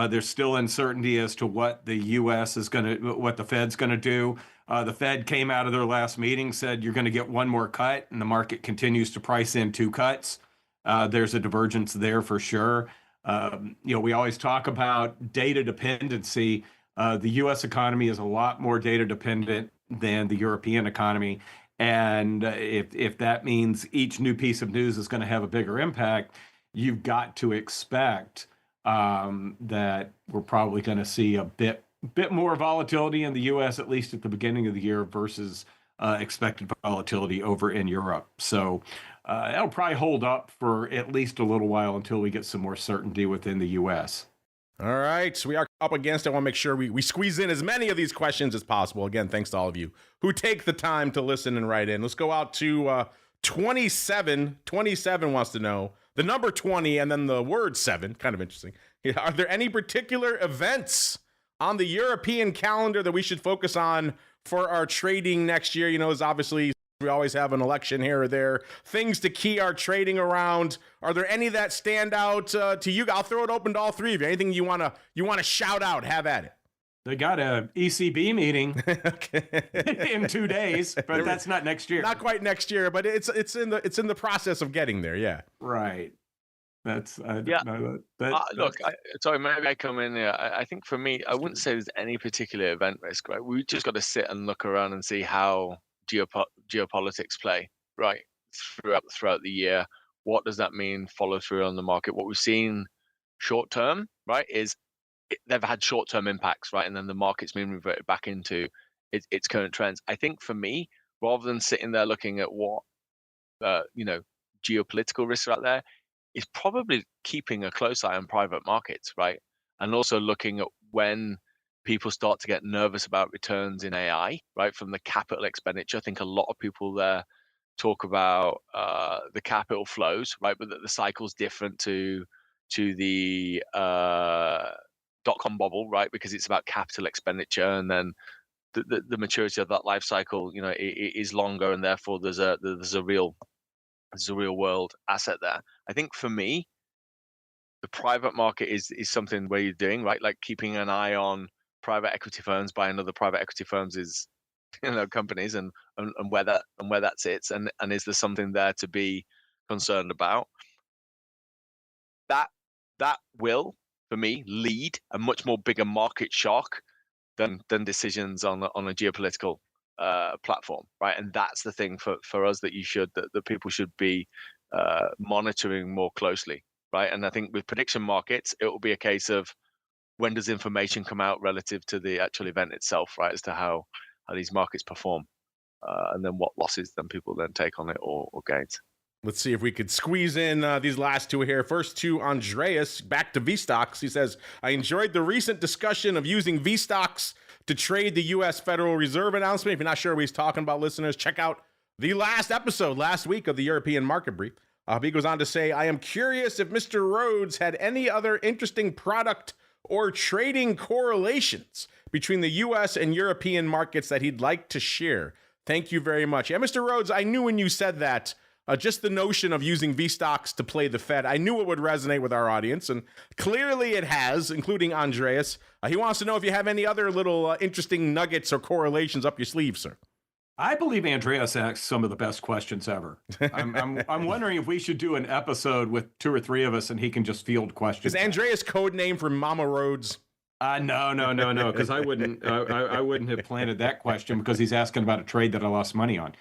there's still uncertainty as to what the U.S. what the Fed's going to do. The Fed came out of their last meeting, said you're going to get one more cut, and the market continues to price in 2 cuts. There's a divergence there for sure. We always talk about data dependency. The U.S. economy is a lot more data dependent than the European economy. And if that means each new piece of news is going to have a bigger impact, you've got to expect that we're probably going to see a bit more volatility in the U.S., at least at the beginning of the year, versus expected volatility over in Europe. So that'll probably hold up for at least a little while until we get some more certainty within the U.S. All right, so we are up against it. I want to make sure we squeeze in as many of these questions as possible. Again, thanks to all of you who take the time to listen and write in. Let's go out to 27. 27 wants to know the number 20 and then the word 7. Kind of interesting. Are there any particular events on the European calendar that we should focus on for our trading next year? As obviously we always have an election here or there, things to key our trading around. Are there any that stand out to you? I'll throw it open to all three of you. Anything you want to shout out, have at it. They got a ECB meeting in 2 days, but that's not next year. Not quite next year, but it's in the process of getting there. Yeah. Right. That's look. Sorry, maybe I come in here. I think for me, I wouldn't say there's any particular event risk. Right, we just got to sit and look around and see how geopolitics play right throughout the year. what does that mean follow through on the market? What we've seen short term, right, is they've had short term impacts, right, and then the market's been reverted back into its current trends. I think for me, rather than sitting there looking at what geopolitical risks are out there, is probably keeping a close eye on private markets, right, and also looking at when people start to get nervous about returns in AI, right, from the capital expenditure. I think a lot of people there talk about the capital flows, right, but that the cycle's different to the dot-com bubble, right, because it's about capital expenditure, and then the maturity of that life cycle, is longer, and therefore there's a real world asset there. I think for me, the private market is something where you're doing, right, like keeping an eye on private equity firms, buying other private equity firms is companies and where that sits, and is there something there to be concerned about? That will, for me, lead a much more bigger market shock than decisions on a geopolitical platform, right? And that's the thing for us that people should be monitoring more closely, right? And I think with prediction markets, it will be a case of when does information come out relative to the actual event itself, right, as to how these markets perform, and then what losses then people then take on it or gains. Let's see if we could squeeze in these last two here. First to Andreas, back to VSTOXX. He says, I enjoyed the recent discussion of using VSTOXX to trade the U.S. Federal Reserve announcement. If you're not sure what he's talking about, listeners, check out the last episode last week of the European Market Brief. He goes on to say, I am curious if Mr. Rhoads had any other interesting product or trading correlations between the U.S. and European markets that he'd like to share. Thank you very much. Yeah, Mr. Rhoads, I knew when you said that, just the notion of using VSTOXX to play the Fed, I knew it would resonate with our audience, and clearly it has, including Andreas. He wants to know if you have any other little interesting nuggets or correlations up your sleeve, sir. I believe Andreas asks some of the best questions ever. I'm wondering if we should do an episode with 2 or 3 of us and he can just field questions. Is Andreas code name for Mama Rhoads? No, because I wouldn't have planted that question because he's asking about a trade that I lost money on.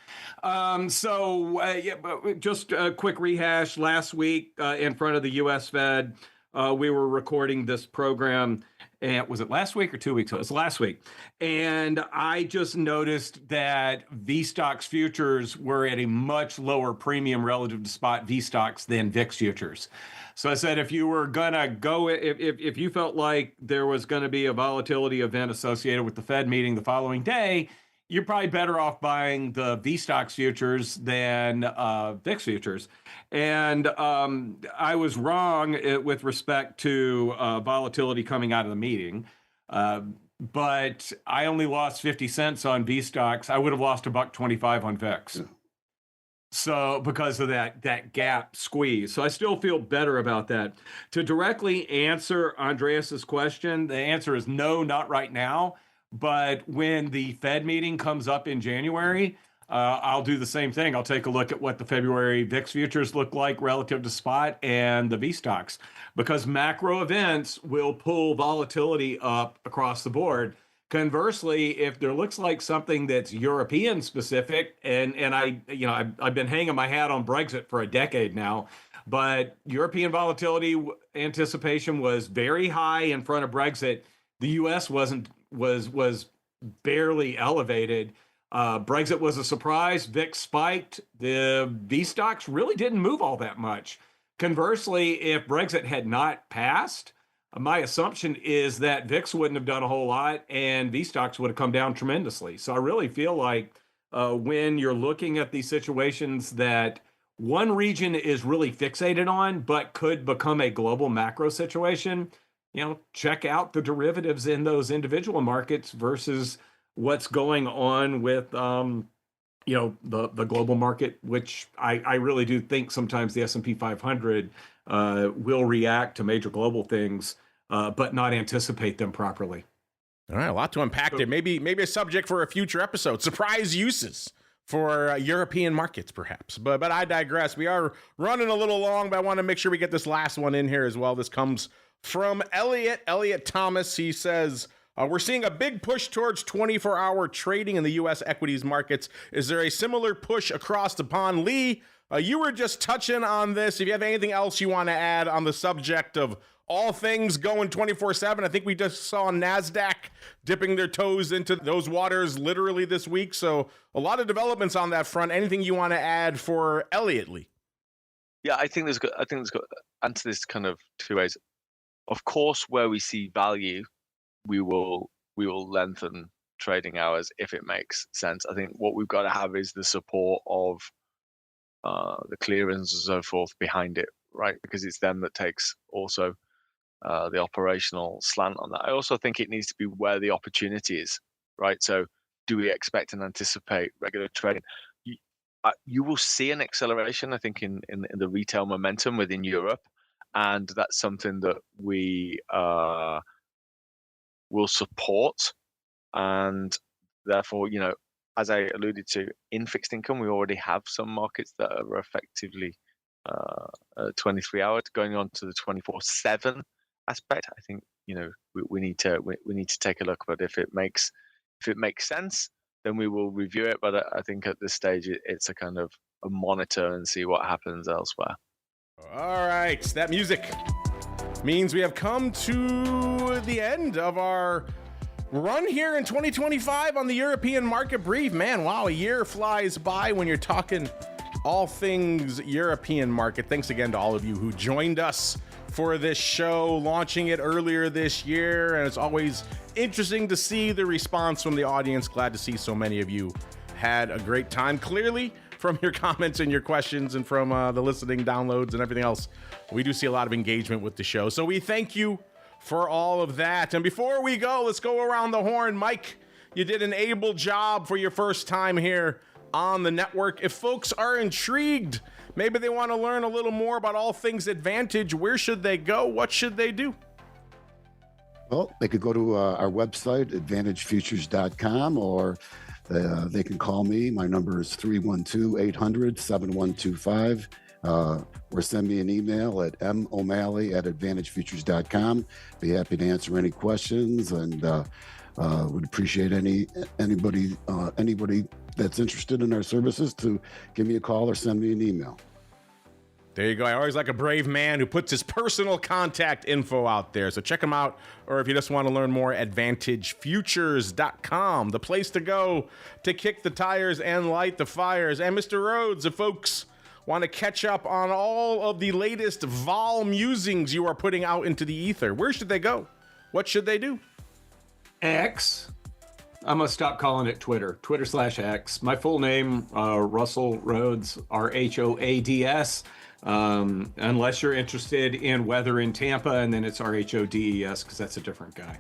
Just a quick rehash. Last week in front of the U.S. Fed, we were recording this program. And was it last week or 2 weeks ago? It was last week. And I just noticed that VSTOXX futures were at a much lower premium relative to spot VSTOXX than VIX futures. So I said, if you were going to go, if you felt like there was going to be a volatility event associated with the Fed meeting the following day, you're probably better off buying the VSTOXX futures than VIX futures. And I was wrong with respect to volatility coming out of the meeting. But I only lost 50 cents on VSTOXX. I would have lost $1.25 on VIX. Yeah. So because of that gap squeeze. So I still feel better about that. To directly answer Andreas's question, the answer is no, not right now. But when the Fed meeting comes up in January, I'll do the same thing. I'll take a look at what the February VIX futures look like relative to spot and the VSTOXX, because macro events will pull volatility up across the board. Conversely, if there looks like something that's European specific, and I've been hanging my hat on Brexit for a decade now, but European volatility anticipation was very high in front of Brexit. The U.S. was barely elevated. Brexit was a surprise. VIX spiked. The VSTOXX really didn't move all that much. Conversely, if Brexit had not passed, my assumption is that VIX wouldn't have done a whole lot and VSTOXX would have come down tremendously. So I really feel like when you're looking at these situations that one region is really fixated on, but could become a global macro situation, check out the derivatives in those individual markets versus what's going on with, the global market, which I really do think sometimes the S&P 500 will react to major global things, but not anticipate them properly. All right, a lot to unpack there. Maybe a subject for a future episode. Surprise uses for European markets, perhaps. But I digress. We are running a little long, but I want to make sure we get this last one in here as well. This comes from Elliot Thomas. He says, we're seeing a big push towards 24-hour trading in the U.S. equities markets. Is there a similar push across the pond? Lee, You were just touching on this. If you have anything else you want to add on the subject of all things going 24/7, I think we just saw NASDAQ dipping their toes into those waters literally this week. So a lot of developments on that front. Anything you want to add for Elliott Lee? Yeah, I think there's got answer this kind of two ways. Of course, where we see value, we will lengthen trading hours if it makes sense. I think what we've got to have is the support of the clearings and so forth behind it, right? Because it's them that takes also the operational slant on that. I also think it needs to be where the opportunity is, right? So do we expect and anticipate regular trading? You will see an acceleration, I think, in the retail momentum within Europe, and that's something that we will support. And therefore, as I alluded to, in fixed income, we already have some markets that are effectively 23-hour going on to the 24/7 aspect. I think we need to take a look. But if it makes sense, then we will review it. But I think at this stage, it's a kind of a monitor and see what happens elsewhere. All right, that music means we have come to the end of our run here in 2025 on the European Market Brief. Man, wow, a year flies by when you're talking all things European market. Thanks again to all of you who joined us for this show, launching it earlier this year. And it's always interesting to see the response from the audience. Glad to see so many of you had a great time. Clearly, from your comments and your questions and from the listening downloads and everything else, we do see a lot of engagement with the show. So we thank you for all of that. And before we go, let's go around the horn. Mike, you did an able job for your first time here on the network. If folks are intrigued, maybe they want to learn a little more about all things Advantage, where should they go? What should they do? Well, they could go to our website, advantagefutures.com, or they can call me. My number is 312-800-7125. Or send me an email at mo'malley@advantagefutures.com. Be happy to answer any questions, and would appreciate anybody that's interested in our services to give me a call or send me an email. There you go. I always like a brave man who puts his personal contact info out there. So check him out. Or if you just want to learn more, advantagefutures.com, the place to go to kick the tires and light the fires. And Mr. Rhoads, if folks want to catch up on all of the latest vol musings you are putting out into the ether, where should they go? What should they do? X. I'm going to stop calling it Twitter. Twitter/X. My full name, Russell Rhoads, Rhoads. Unless you're interested in weather in Tampa, and then it's Rhodes, because that's a different guy.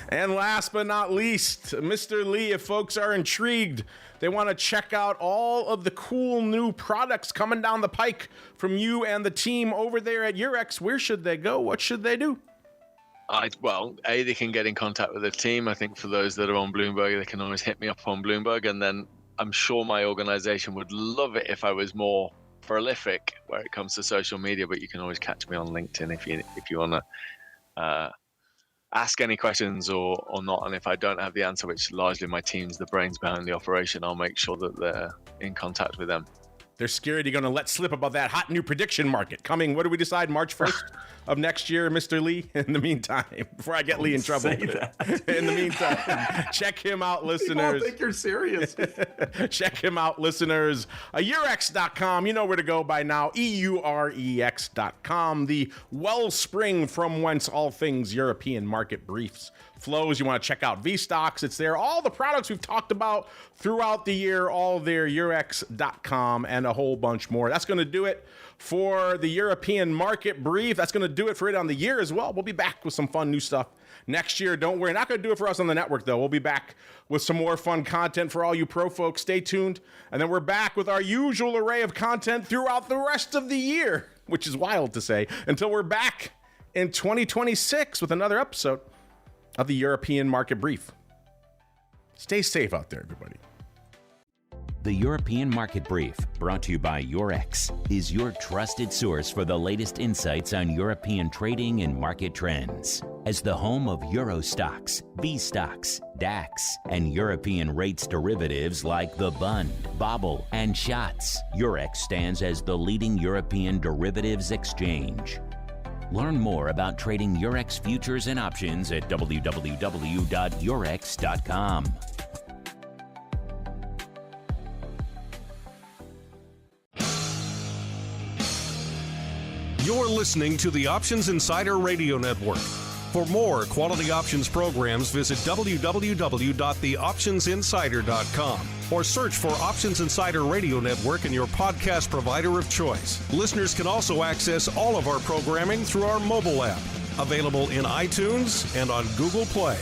And last but not least, Mr. Lee, if folks are intrigued, they want to check out all of the cool new products coming down the pike from you and the team over there at Eurex, where should they go? What should they do? Well, they can get in contact with the team. I think for those that are on Bloomberg, they can always hit me up on Bloomberg. And then I'm sure my organization would love it if I was more prolific where it comes to social media, but you can always catch me on LinkedIn if you want to ask any questions or not. And if I don't have the answer, which largely my team's the brains behind the operation, I'll make sure that they're in contact with them. They're scared you're going to let slip about that hot new prediction market coming. What do we decide? March 1st of next year, Mr. Lee? In the meantime, before I get Lee in trouble. In the meantime, check him out, listeners. People think you're serious. Check him out, listeners. Eurex.com. You know where to go by now. EUREX.com. The wellspring from whence all things European market briefs flows. You want to check out VSTOXX. It's there. All the products we've talked about throughout the year, all there. Eurex.com and a whole bunch more. That's going to do it for the European Market Brief. That's going to do it for it on the year as well. We'll be back with some fun new stuff next year. Don't worry. Not going to do it for us on the network, though. We'll be back with some more fun content for all you pro folks. Stay tuned. And then we're back with our usual array of content throughout the rest of the year, which is wild to say, until we're back in 2026 with another episode of the European Market Brief. Stay safe out there, everybody. The European Market Brief, brought to you by Eurex, is your trusted source for the latest insights on European trading and market trends. As the home of Euro STOXX, VSTOXX, DAX, and European rates derivatives like the Bund, Bobble, and Schatz, Eurex stands as the leading European derivatives exchange. Learn more about trading Eurex futures and options at www.eurex.com. You're listening to the Options Insider Radio Network. For more quality options programs, visit www.theoptionsinsider.com or search for Options Insider Radio Network in your podcast provider of choice. Listeners can also access all of our programming through our mobile app, available in iTunes and on Google Play.